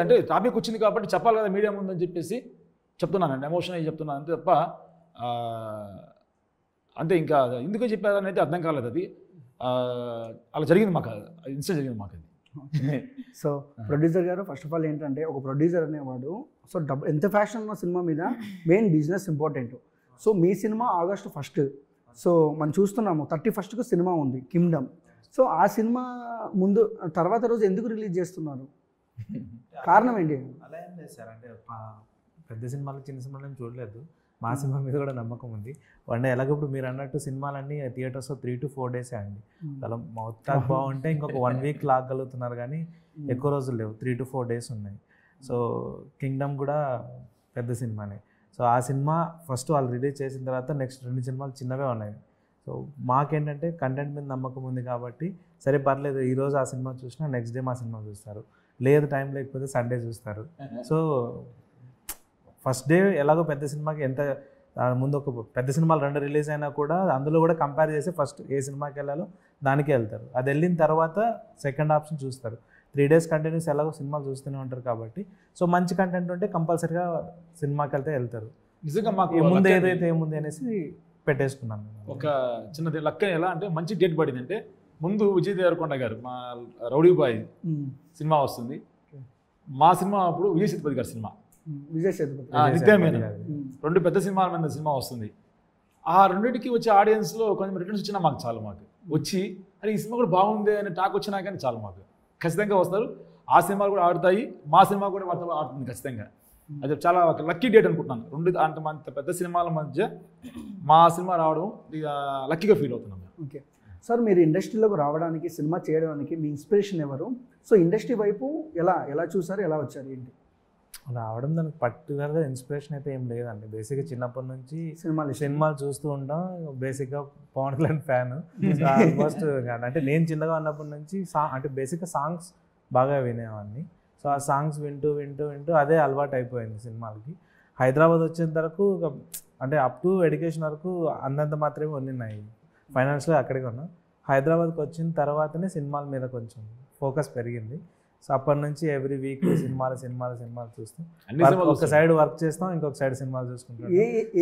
S3: అంటే టాపిక్ వచ్చింది కాబట్టి చెప్పాలి కదా మీడియా ముందని చెప్పేసి చెప్తున్నానండి. ఎమోషన్ అయ్యి చెప్తున్నాను అంతే తప్ప అంతే. ఇంకా ఎందుకు చెప్పారని అయితే అర్థం కాలేదు. అది అలా జరిగింది మాకు, ఇన్సిడెంట్ జరిగింది మాకు అది.
S1: సో ప్రొడ్యూసర్ గారు ఫస్ట్ ఆఫ్ ఆల్ ఏంటంటే ఒక ప్రొడ్యూసర్ అనేవాడు సో ఎంత ఫ్యాషన్ ఉన్న సినిమా మీద మెయిన్ బిజినెస్ ఇంపార్టెంట్. సో మీ సినిమా August 1, సో మనం చూస్తున్నాము 31కు సినిమా ఉంది కింగ్డమ్. సో ఆ సినిమా ముందు తర్వాత రోజు ఎందుకు రిలీజ్ చేస్తున్నారు? కారణం ఏంటి?
S4: అలా ఏం లేదు సార్, అంటే పెద్ద సినిమాలు చిన్న సినిమాలు ఏం చూడలేదు. మా సినిమా మీద కూడా నమ్మకం ఉంది. అంటే ఎలాగప్పుడు మీరు అన్నట్టు సినిమాలన్నీ థియేటర్స్లో 3 to 4 డేసే అండి. అలా మొత్తం బాగుంటే ఇంకొక 1 వీక్ లాగలుగుతున్నారు, కానీ ఎక్కువ రోజులు లేవు, 3 to 4 డేస్ ఉన్నాయి. సో కింగ్డమ్ కూడా పెద్ద సినిమానే. సో ఆ సినిమా ఫస్ట్ వాళ్ళు రిలీజ్ చేసిన తర్వాత నెక్స్ట్ 2 సినిమాలు చిన్నవే ఉన్నాయి. సో మాకేంటంటే కంటెంట్ మీద నమ్మకం ఉంది కాబట్టి సరే పర్లేదు, ఈరోజు ఆ సినిమా చూసినా నెక్స్ట్ డే మా సినిమా చూస్తారు, లేదు టైం లేకపోతే సండే చూస్తారు. సో ఫస్ట్ డే ఎలాగో పెద్ద సినిమాకి ఎంత ముందు ఒక పెద్ద సినిమాలు 2 రిలీజ్ అయినా కూడా అందులో కూడా కంపేర్ చేసి ఫస్ట్ ఏ సినిమాకి వెళ్ళాలో దానికే వెళ్తారు. అది వెళ్ళిన తర్వాత సెకండ్ ఆప్షన్ చూస్తారు. 3 days కంటిన్యూస్ ఎలాగో సినిమాలు చూస్తూనే ఉంటారు కాబట్టి సో మంచి కంటెంట్ ఉంటే కంపల్సరీగా సినిమాకి వెళ్తారు.
S3: నిజంగా మాకు
S4: ఏముంది ఏదైతే ఏముంది అనేసి పెట్టేసుకున్నాను.
S3: ఒక చిన్నది లక్క ఎలా అంటే మంచి డేట్ పడింది అంటే ముందు విజయ్ దేవరకొండ గారు మా రౌడీ బాయ్ సినిమా వస్తుంది. మా సినిమా అప్పుడు విజయ్ సేతుపతి గారి సినిమా నిత్యమైన 2 పెద్ద సినిమాల మీద సినిమా వస్తుంది. ఆ రెండింటికి వచ్చే ఆడియన్స్లో కొంచెం రిటర్న్స్ వచ్చినా మాకు చాలు. మాకు వచ్చి అరే ఈ సినిమా కూడా బాగుంది అని టాక్ వచ్చినా కానీ చాలు, మాకు ఖచ్చితంగా వస్తారు. ఆ సినిమాలు కూడా ఆడుతాయి, మా సినిమా కూడా వాటితో ఆడుతుంది ఖచ్చితంగా. అది చాలా ఒక లక్కీ డేట్ అనుకుంటున్నాను. 2 అంత పెద్ద సినిమాల మధ్య మా సినిమా రావడం లక్కీగా ఫీల్ అవుతున్నాం.
S1: ఓకే సార్, మీరు ఇండస్ట్రీలోకి రావడానికి సినిమా చేయడానికి మీ ఇన్స్పిరేషన్ ఎవరు? సో ఇండస్ట్రీ వైపు ఎలా చూసారు, ఎలా వచ్చారు, ఏంటి?
S4: రావడం దానికి పర్టికులర్గా ఇన్స్పిరేషన్ అయితే ఏం లేదండి. బేసిక్గా చిన్నప్పటి నుంచి సినిమాలు చూస్తూ ఉంటాం. బేసిక్గా పవన్ కళ్యాణ్ ఫ్యాన్ ఆల్మోస్ట్. అంటే నేను చిన్నగా ఉన్నప్పటి నుంచి అంటే బేసిక్గా సాంగ్స్ బాగా వినేవాడిని. సో ఆ సాంగ్స్ వింటూ వింటూ వింటూ అదే అలవాటు అయిపోయింది సినిమాలకి. హైదరాబాద్ వచ్చేంత వరకు అంటే అప్ టు ఎడ్యుకేషన్ వరకు అంతంత మాత్రమే ఉన్నాయి, ఫైనాన్షియల్గా అక్కడికి ఉన్నా. హైదరాబాద్కి వచ్చిన తర్వాతనే సినిమాల మీద కొంచెం ఫోకస్ పెరిగింది. సో అప్పటి నుంచి ఎవ్రీ వీక్ సినిమాలు చూస్తాం. ఒక సైడ్ వర్క్ చేస్తాం, ఇంకొక సైడ్ సినిమాలు చూసుకుంటాం.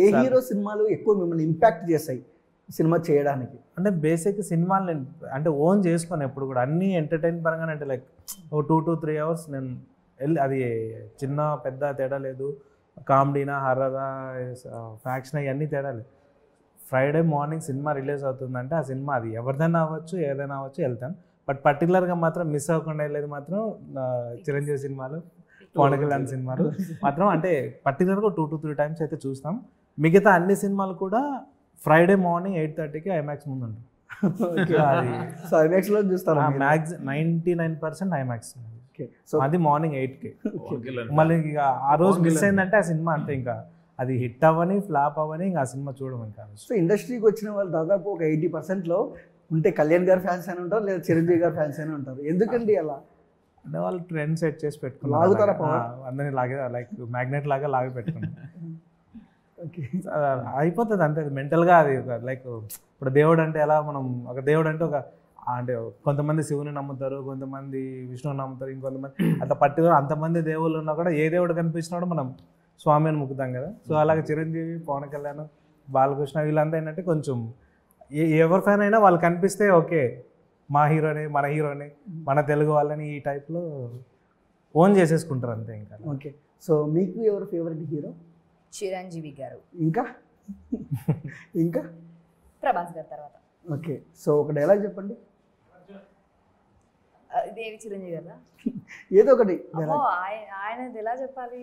S1: ఏ హీరో సినిమాలు ఎక్కువ మిమ్మల్ని ఇంపాక్ట్ చేస్తాయి సినిమా చేయడానికి?
S4: అంటే బేసిక్ సినిమాలు నేను అంటే ఓన్ చేసుకొని ఎప్పుడు కూడా అన్నీ ఎంటర్టైన్ పరంగానే, అంటే లైక్ ఒక 2 to 3 hours నేను వెళ్ళి, అది చిన్న పెద్ద తేడా లేదు, కామెడీనా హర్రరా ఫ్యాక్షన్ ఇవన్నీ తేడా లేదు. ఫ్రైడే మార్నింగ్ సినిమా రిలీజ్ అవుతుందంటే ఆ సినిమా అది ఎవరిదైనా అవ్వచ్చు ఏదైనా అవ్వచ్చు వెళ్తాను. బట్ పర్టికులర్గా మాత్రం మిస్ అవ్వకుండా వెళ్ళేది మాత్రం చిరంజీవి సినిమాలు, పవన్ కళ్యాణ్ సినిమాలు మాత్రం. అంటే పర్టికులర్గా 2 to 3 times అయితే చూస్తాం. మిగతా అన్ని సినిమాలు కూడా ఫ్రైడే మార్నింగ్ 8:30కి ఐమాక్స్ ముందు ఉంటుంది.
S1: ఐమాక్స్లో చూస్తాను.
S4: 99% ఐమాక్స్. సో అది మార్నింగ్ 8కి. మళ్ళీ ఇక ఆ రోజు మిస్ అయిందంటే ఆ సినిమా అంతే, ఇంకా అది హిట్ అవ్వని ఫ్లాప్ అవ్వని ఇంకా ఆ సినిమా చూడడం ఇంకా.
S1: సో ఇండస్ట్రీకి వచ్చిన వాళ్ళు దాదాపు ఒక 80%లో ఉంటే కళ్యాణ్ గారి ఫ్యాన్స్ అని ఉంటారు, లేదా చిరంజీవి గారి ఫ్యాన్స్ అని ఉంటారు. ఎందుకండి అలా?
S4: అంటే వాళ్ళు ట్రెండ్ సెట్ చేసి పెట్టుకున్నారు, అందరినీ లాగే లైక్ మ్యాగ్నెట్ లాగా లాగి పెట్టుకున్నారు. అయిపోతుంది అంతే మెంటల్గా. అది లైక్ ఇప్పుడు దేవుడు అంటే ఎలా, మనం ఒక దేవుడు అంటే అంటే కొంతమంది శివుని నమ్ముతారు, కొంతమంది విష్ణువుని నమ్ముతారు, ఇంకొంతమంది అట్లా పర్టికులర్ అంతమంది దేవుళ్ళు ఉన్నా కూడా ఏ దేవుడు కనిపించినాడో మనం స్వామి అని మొక్కుతాం కదా. సో అలాగే చిరంజీవి, పవన్ కళ్యాణ్, బాలకృష్ణ వీళ్ళంతా ఏంటంటే కొంచెం ఎవరి ఫ్యాన్ అయినా వాళ్ళు కనిపిస్తే ఓకే మా హీరోని, మన హీరోని, మన తెలుగు వాళ్ళని ఈ టైప్లో ఓన్ చేసేసుకుంటారు అంతే ఇంకా.
S1: ఓకే, సో మీకు ఎవరు ఫేవరెట్ హీరో?
S2: చిరంజీవి గారు.
S1: ఇంకా
S2: ప్రభాస్ గారు తర్వాత.
S1: ఓకే, సో ఒక డైలాగ్ చెప్పండి.
S2: ఇదేవి చిరంజీవి గారా?
S1: ఏదో ఒకటి.
S2: ఆయనది ఎలా చెప్పాలి?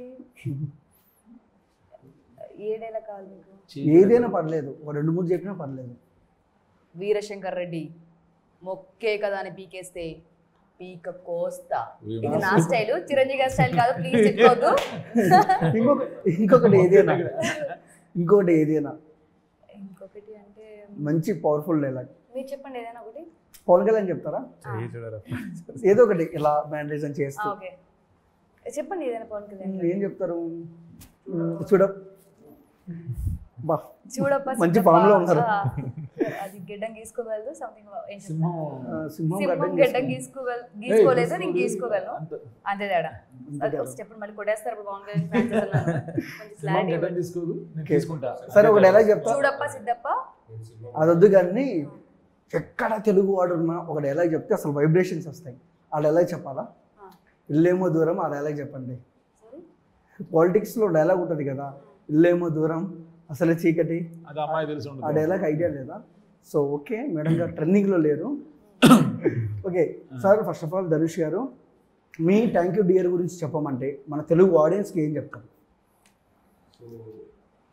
S2: ఏ డైలాగ్ కావాలి మీకు?
S1: ఏదైనా పర్లేదు, ఒక 2-3 చెప్పినా పర్లేదు.
S2: వీరశంకర్ రెడ్డి మొక్కే కదా అని పీకేస్తే పీక కోస్తా. ఇది నా స్టైల్, చిరంజీవి గారి స్టైల్ కాదు, ప్లీజ్ చెప్పుకోవద్దు.
S1: ఇంకొకటి ఏదైనా ఇంకోటి ఏదైనా
S2: ఇంకొకటి అంటే
S1: మంచి పవర్ఫుల్ డైలాగ్
S2: మీరు చెప్పండి ఏదైనా ఒకటి.
S1: పవన్ కళ్యాణ్ చెప్తారా?
S4: చెయ్యి చూడరా.
S1: ఏదో ఒకటి ఇలా మ్యానరిజం చేస్తూ
S2: ఓకే చెప్పండి ఏదైనా పవన్ కళ్యాణ్.
S1: ఏం చెప్తారు? చూడ బా
S2: చూడప్ప
S1: మంచి ఫామ్ లో ఉన్నారు.
S2: అది గెడ్డం గీసుకోగలదు సంథింగ్
S3: సింహం
S1: సింహం
S2: సింహం గెడ్డం గీసుకోలేదు నేను గీసుకోగలను అంతే తేడా. అది ఒకటి చెప్పండి మళ్ళీ కొట్టేస్తారు పవన్ కళ్యాణ్ ఫ్యాన్స్ కొంచెం
S3: సింహం
S2: క్లారిటీ.
S3: గడ్డం తీసుకోదు, నేను తీసుకుంటా.
S1: సరే ఒక డైలాగ్ చెప్తా,
S2: చూడప్ప సిద్ధప్ప
S1: అదొద్దు కానీ ఎక్కడ తెలుగు వాడున్నా ఒక డైలాగ్ చెప్తే అసలు వైబ్రేషన్స్ వస్తాయి. ఆ డైలాగ్ చెప్పాలా? ఇల్లేమో దూరం, ఆ డైలాగ్ చెప్పండి. పాలిటిక్స్లో డైలాగ్ ఉంటుంది కదా, ఇల్లేమో దూరం అసలు చీకటి,
S3: అది అమ్మాయి తెలిసి
S1: ఆ
S3: ఉండదు.
S1: డైలాగ్ ఐడియా లేదా? సో ఓకే, మేడం గారు ట్రెండింగ్లో లేరు. Okay sir, first of all Dhanush గారు మీ థ్యాంక్ యూ డియర్ గురించి చెప్పమంటే మన తెలుగు ఆడియన్స్కి ఏం చెప్తారు?
S5: సో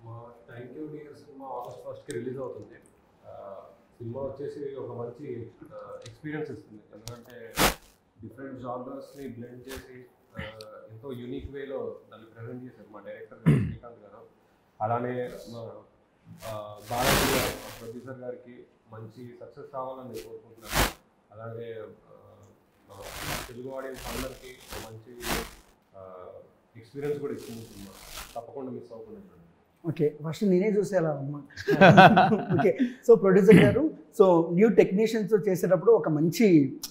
S5: మా thank you dear cinema August 1st release అవుతుంది. సినిమా వచ్చేసి ఒక మంచి ఎక్స్పీరియన్స్ ఇస్తుంది, ఎందుకంటే డిఫరెంట్ జానర్స్ని బ్లెండ్ చేసి ఎంతో యూనిక్ వేలో దాన్ని ప్రజెంట్ చేశారు మా డైరెక్టర్ గారు శ్రీకాంత్ గారు. అలానే మా బాలాజీ గారు ప్రొడ్యూసర్ గారికి మంచి సక్సెస్ రావాలని నేను కోరుకుంటున్నాను. అలాగే తెలుగు ఆడియన్స్ అందరికీ మంచి ఎక్స్పీరియన్స్ కూడా ఇస్తుంది సినిమా, తప్పకుండా మిస్ అవ్వకుండా.
S1: ఓకే, ఫస్ట్ నేనే చూసేలా అమ్మా. ఓకే, సో ప్రొడ్యూసర్ గారు, సో న్యూ టెక్నీషియన్స్ చేసేటప్పుడు ఒక మంచి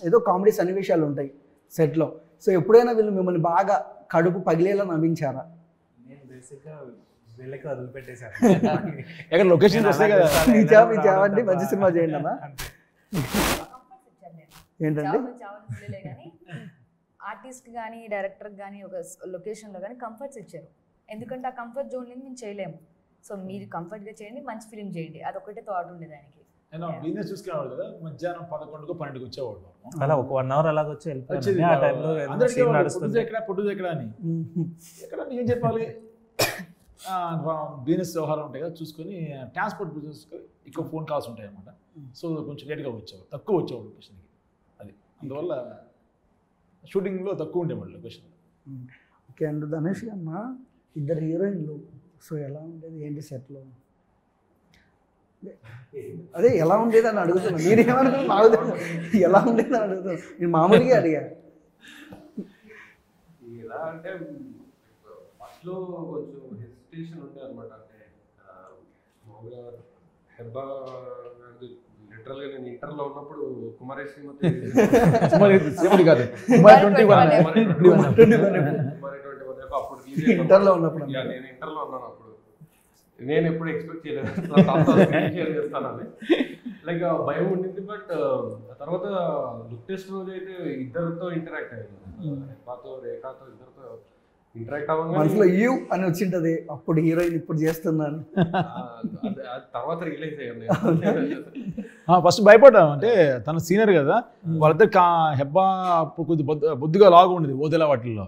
S1: ఏదో కామెడీ సన్నివేశాలు ఉంటాయి సెట్లో. సో ఎప్పుడైనా వీళ్ళు మిమ్మల్ని బాగా కడుపు పగిలేలా నవ్వించారా?
S4: నేను బేసిక్గా వీళ్ళకి వదిలిపెట్టేశాను.
S3: ఎక్కడ లొకేషన్ వస్తాయి కదా,
S1: మీ జాబ్ అంటే మంచి సినిమా చేయండి అన్న. ఏంటండి?
S2: కానీ ఆర్టిస్ట్ కానీ డైరెక్టర్ కానీ ఒక లొకేషన్లో కానీ కంఫర్ట్స్ ఇచ్చారు. ఎందుకంటే ఆ కంఫర్ట్ జోన్ నుంచి మేము చేయలేము. సో మీరు కంఫర్ట్గా చేయండి, మంచి ఫిలిం చేయండి, అదొకటే థాట్ ఉండేది ఆయనకి.
S3: నేను బిజినెస్ చూసుకునేవాడు కదా, మధ్యాహ్నం 11కు 12కు వచ్చేవాడు.
S4: అలా ఒక 1 hour అలాగ వచ్చి వెళ్ళిపోయింది. ఆ టైంలో
S3: పొద్దు ఎక్కడ అని ఎక్కడ ఏం చెప్పాలి, బిజినెస్ వ్యవహారం ఉంటాయి కదా, చూసుకొని ట్రాన్స్పోర్ట్ బిజినెస్ ఎక్కువ ఫోన్ కాల్స్ ఉంటాయి అన్నమాట. సో కొంచెం లేట్గా వచ్చేవాడు, తక్కువ వచ్చేవాడు లొకేషన్కి. అది అందువల్ల షూటింగ్లో తక్కువ ఉండేవాడు లొకేషన్.
S1: ఓకే అండ్ ధనుష్ అన్న, ఇద్దరు హీరోయిన్లు, సో ఎలా ఉండేది ఏంటి సెట్లో? అదే ఎలా ఉండేది అని అడుగుతున్నా, మీరు ఏమనుకున్నారు నాకు తెలియదు. ఎలా ఉండేది అని అడుగుతున్నా, నేను మామూలుగా అడిగా.
S5: ఎలా అంటే ఫస్ట్లో కొంచెం హెసిటేషన్ ఉండే అనమాట. అంటే మామూలుగా హెబ్బా లిటరల్గా నేను ఇంటర్లో ఉన్నప్పుడు కుమారి శ్రీమతి
S3: కాదు
S5: అప్పుడు
S1: ఇంటర్లో ఉన్నప్పుడు
S5: నేను ఇంటర్లో ఉన్నాను. అప్పుడు నేను ఎప్పుడు ఎక్స్పెక్ట్ చేయలేదు షేర్ చేస్తానని, లైక్ భయం ఉండింది. బట్ తర్వాత లుక్ టెస్ట్ రోజు అయితే ఇద్దరితో ఇంటరాక్ట్ అయ్యింది, హెబ్బాతో రేఖాతో ఇద్దరితో ఇంటరాక్ట్ అవ్వగానే
S1: మనసులో యూ అని వచ్చింటది, అప్పుడు హీరోయిన్ ఇప్పుడు చేస్తున్నాను.
S5: తర్వాత రిలీజ్ అయ్యాను.
S3: ఫస్ట్ భయపడ్డాం, అంటే తన సీనియర్ కదా, వాళ్ళిద్దరు హెబ్బా అప్పుడు కొద్ది బొద్దుగా లాగా ఉండేది ఓదెలా వాటిల్లో,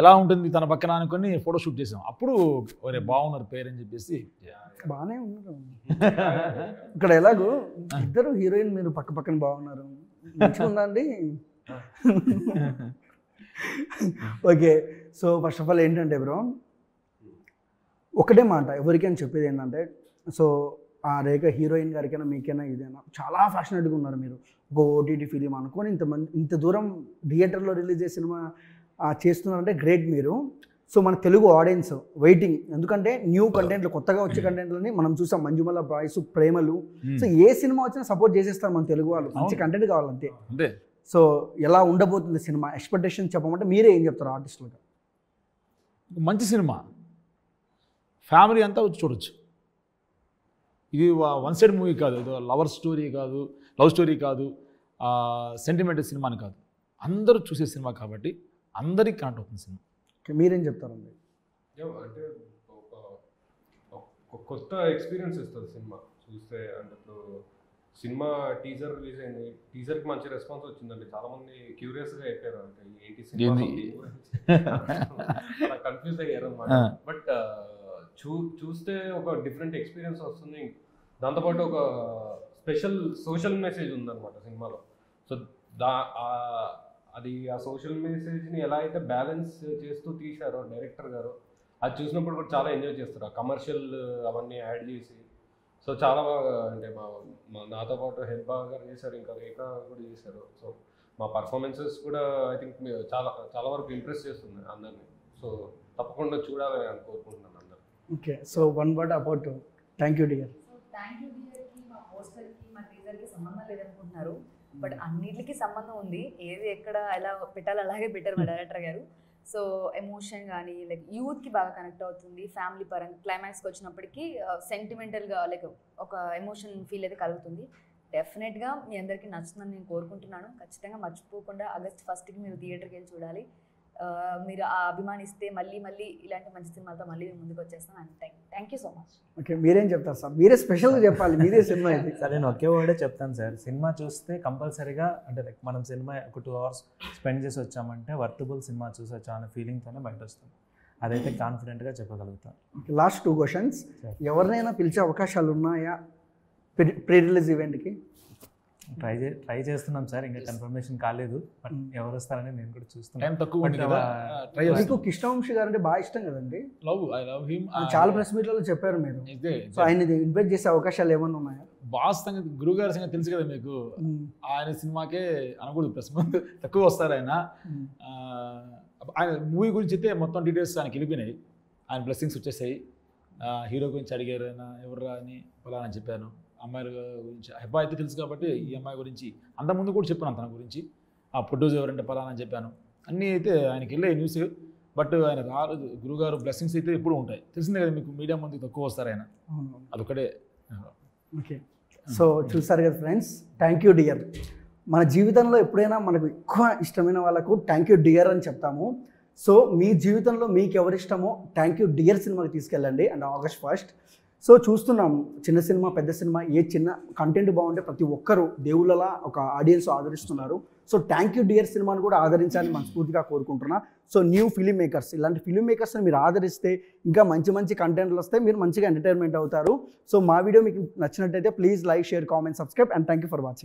S3: ఎలా ఉంటుంది తన పక్కన అనుకుని ఫోటో షూట్ చేసాం. అప్పుడు ఒరే బాగున్నారు పేరు అని చెప్పేసి
S1: బాగానే ఉన్నారు. ఇక్కడ ఎలాగో ఇద్దరు హీరోయిన్ మీరు పక్క పక్కన బాగున్నారు, మంచిగా ఉందా అండి? Okay, so first of all ఏంటంటే బ్రో, ఒకటే మాట ఎవరికైనా చెప్పేది ఏంటంటే, సో ఆ రేఖ హీరోయిన్ గారికైనా మీకైనా ఇదైనా చాలా ఫ్యాషనేట్గా ఉన్నారు మీరు. ఒక ఓటీటీ ఫిలిం అనుకొని ఇంత దూరం థియేటర్లో రిలీజ్ చేసే సినిమా చేస్తున్నారంటే గ్రేట్ మీరు. సో మన తెలుగు ఆడియన్స్ వెయిటింగ్, ఎందుకంటే న్యూ కంటెంట్లు కొత్తగా వచ్చే కంటెంట్లని మనం చూసాం, మంజుమల బాయ్స్, ప్రేమలు. సో ఏ సినిమా వచ్చినా సపోర్ట్ చేసేస్తారు మన తెలుగు వాళ్ళు, మంచి కంటెంట్ కావాలంతే. సో ఎలా ఉండబోతుంది సినిమా ఎక్స్పెక్టేషన్ చెప్పమంటే మీరే ఏం చెప్తారు ఆర్టిస్టులుగా?
S3: మంచి సినిమా, ఫ్యామిలీ అంతా వచ్చి చూడొచ్చు. ఇది వన్ సైడ్ మూవీ కాదు, ఇది లవ్ స్టోరీ కాదు, సెంటిమెంటల్ సినిమా అని కాదు, అందరూ చూసే సినిమా కాబట్టి అందరికీ కనెక్ట్ అవుతుంది సినిమా.
S1: మీరేం చెప్తారండి?
S5: అంటే ఒక కొత్త ఎక్స్పీరియన్స్ ఇస్తుంది సినిమా చూస్తే. అంటే ఇప్పుడు సినిమా టీజర్ రిలీజ్ అయింది, టీజర్కి మంచి రెస్పాన్స్ వచ్చిందండి. చాలా మంది క్యూరియస్గా అయిపోయారు, అంటే ఏంటి సినిమా అలా కన్ఫ్యూజ్ అయ్యారు అనమాట. బట్ చూస్తే ఒక డిఫరెంట్ ఎక్స్పీరియన్స్ వస్తుంది. దాంతోపాటు ఒక స్పెషల్ సోషల్ మెసేజ్ ఉందన్నమాట సినిమాలో. సో అది ఆ సోషల్ మెసేజ్ని ఎలా అయితే బ్యాలెన్స్ చేస్తూ తీశారో డైరెక్టర్ గారు, అది చూసినప్పుడు కూడా చాలా ఎంజాయ్ చేస్తారు. ఆ కమర్షియల్ అవన్నీ యాడ్ చేసి సో చాలా బాగా అంటే నాతో పాటు హెడ్ బాగా గారు చేశారు, ఇంకా రేఖ కూడా చేశారు. సో మా పర్ఫార్మెన్సెస్ కూడా ఐ థింక్ చాలా చాలా వరకు ఇంప్రెస్ చేస్తుంది అందరినీ. సో తప్పకుండా చూడాలని నేను కోరుకుంటున్నాను అందరూ.
S1: Okay, so one word about thank you dear.
S2: So thank you డియర్కి మా పోస్టర్కి మా టీజర్కి సంబంధం లేదనుకుంటున్నారు, బట్ అన్నిటికీ సంబంధం ఉంది. ఏది ఎక్కడ ఎలా పెట్టాలో అలాగే పెట్టారు మా డైరెక్టర్ గారు. సో ఎమోషన్ కానీ లైక్ యూత్కి బాగా కనెక్ట్ అవుతుంది. ఫ్యామిలీ పరంగా క్లైమాక్స్కి వచ్చినప్పటికీ సెంటిమెంటల్గా లైక్ ఒక ఎమోషన్ ఫీల్ అయితే కలుగుతుంది. డెఫినెట్గా మీ అందరికీ నచ్చుతుందని నేను కోరుకుంటున్నాను. ఖచ్చితంగా మర్చిపోకుండా ఆగస్ట్ 1కి మీరు థియేటర్కి వెళ్ళి చూడాలి. మీరు ఆ అభిమానిస్తే మళ్ళీ మళ్ళీ ఇలాంటి మంచి సినిమాతో మళ్ళీ మేము ముందుకు వచ్చేస్తాను. And thank you so much.
S1: Okay, మీరేం చెప్తారు సార్? మీరే స్పెషల్గా చెప్పాలి, మీరే సినిమా ఇది.
S4: సార్ నేను ఒకే వర్డే చెప్తాను సార్. సినిమా చూస్తే కంపల్సరీగా అంటే లైక్ మనం సినిమా ఒక 2 hours స్పెండ్ చేసి వచ్చామంటే వర్తబుల్ సినిమా చూసి వచ్చా అనే ఫీలింగ్తోనే బయట వస్తాం. అదైతే కాన్ఫిడెంట్గా చెప్పగలుగుతాం.
S1: Last 2 questions. ఎవరినైనా పిలిచే అవకాశాలు ఉన్నాయా ప్రీ రిలీజ్ ఈవెంట్కి?
S4: ట్రై చేస్తున్నాం సార్, ఇంకా కన్ఫర్మేషన్ కాలేదు. బట్ ఎవరు వస్తారని నేను కూడా చూస్తున్నాను.
S3: టైం తక్కువ ఉంది కదా, ట్రై
S1: మీకు
S3: చేస్తాను.
S1: కృష్ణవంశీ గారు అంటే బాగా ఇష్టం కదండి?
S3: I love him.
S1: చాలా ప్రెస్ మీట్లలో చెప్పారు మీరు. సో ఆయన ఇన్వైట్ చేసే అవకాశాలు ఏమైనా ఉన్నాయా?
S3: బాస్ సంగతి, గురుగారి సంగతి తెలుసు కదా మీకు. ఆయన సినిమాకే అనకూడదు, ప్రెస్ ముందు తక్కువ వస్తారు ఆయన. ఆయన మూవీ గురించి అయితే మొత్తం డీటెయిల్స్ ఆయనకి వెళ్ళిపోయినాయి, ఆయన బ్లెస్సింగ్స్ వచ్చేసాయి. హీరో గురించి అడిగారు, ఆయన ఎవర్రా అని ఫలానా చెప్పాను. అమ్మాయిల గురించి అబ్బాయి అయితే తెలుసు కాబట్టి ఈ అమ్మాయి గురించి అంతకుముందు కూడా చెప్పాను తన గురించి. ఆ ప్రొడ్యూసర్ ఎవరంటే ఫలానా అని చెప్పాను. అన్నీ అయితే ఆయనకి వెళ్ళే న్యూస్. బట్ ఆయన రాలేదు. గురుగారు బ్లెస్సింగ్స్ అయితే ఎప్పుడు ఉంటాయి, తెలిసిందే కదా మీకు. మీడియా ముందు తక్కువ వస్తారు ఆయన, అదొకటే.
S1: ఓకే, సో చూసారు కదా ఫ్రెండ్స్, థ్యాంక్ యూ డియర్. మన జీవితంలో ఎప్పుడైనా మనకు ఎక్కువ ఇష్టమైన వాళ్ళకు థ్యాంక్ యూ డియర్ అని చెప్తాము. సో మీ జీవితంలో మీకు ఎవరు ఇష్టమో థ్యాంక్ యూ డియర్ సినిమాకి తీసుకెళ్ళండి. And August 1. సో చూస్తున్నాం, చిన్న సినిమా పెద్ద సినిమా ఏ చిన్న కంటెంట్ బాగుంటే ప్రతి ఒక్కరు దేవుళ్ళలా ఒక ఆడియన్స్ ఆదరిస్తున్నారు. సో థ్యాంక్ యూ డియర్ సినిమాను కూడా ఆదరించాలని మనస్ఫూర్తిగా కోరుకుంటున్నా. సో న్యూ ఫిలిం మేకర్స్, ఇలాంటి ఫిలిం మేకర్స్ని మీరు ఆదరిస్తే ఇంకా మంచి మంచి కంటెంట్లు వస్తే మీరు మంచిగా ఎంటర్టైన్మెంట్ అవుతారు. సో మా వీడియో మీకు నచ్చినట్టయితే please like, share, comment, subscribe and thank you for watching.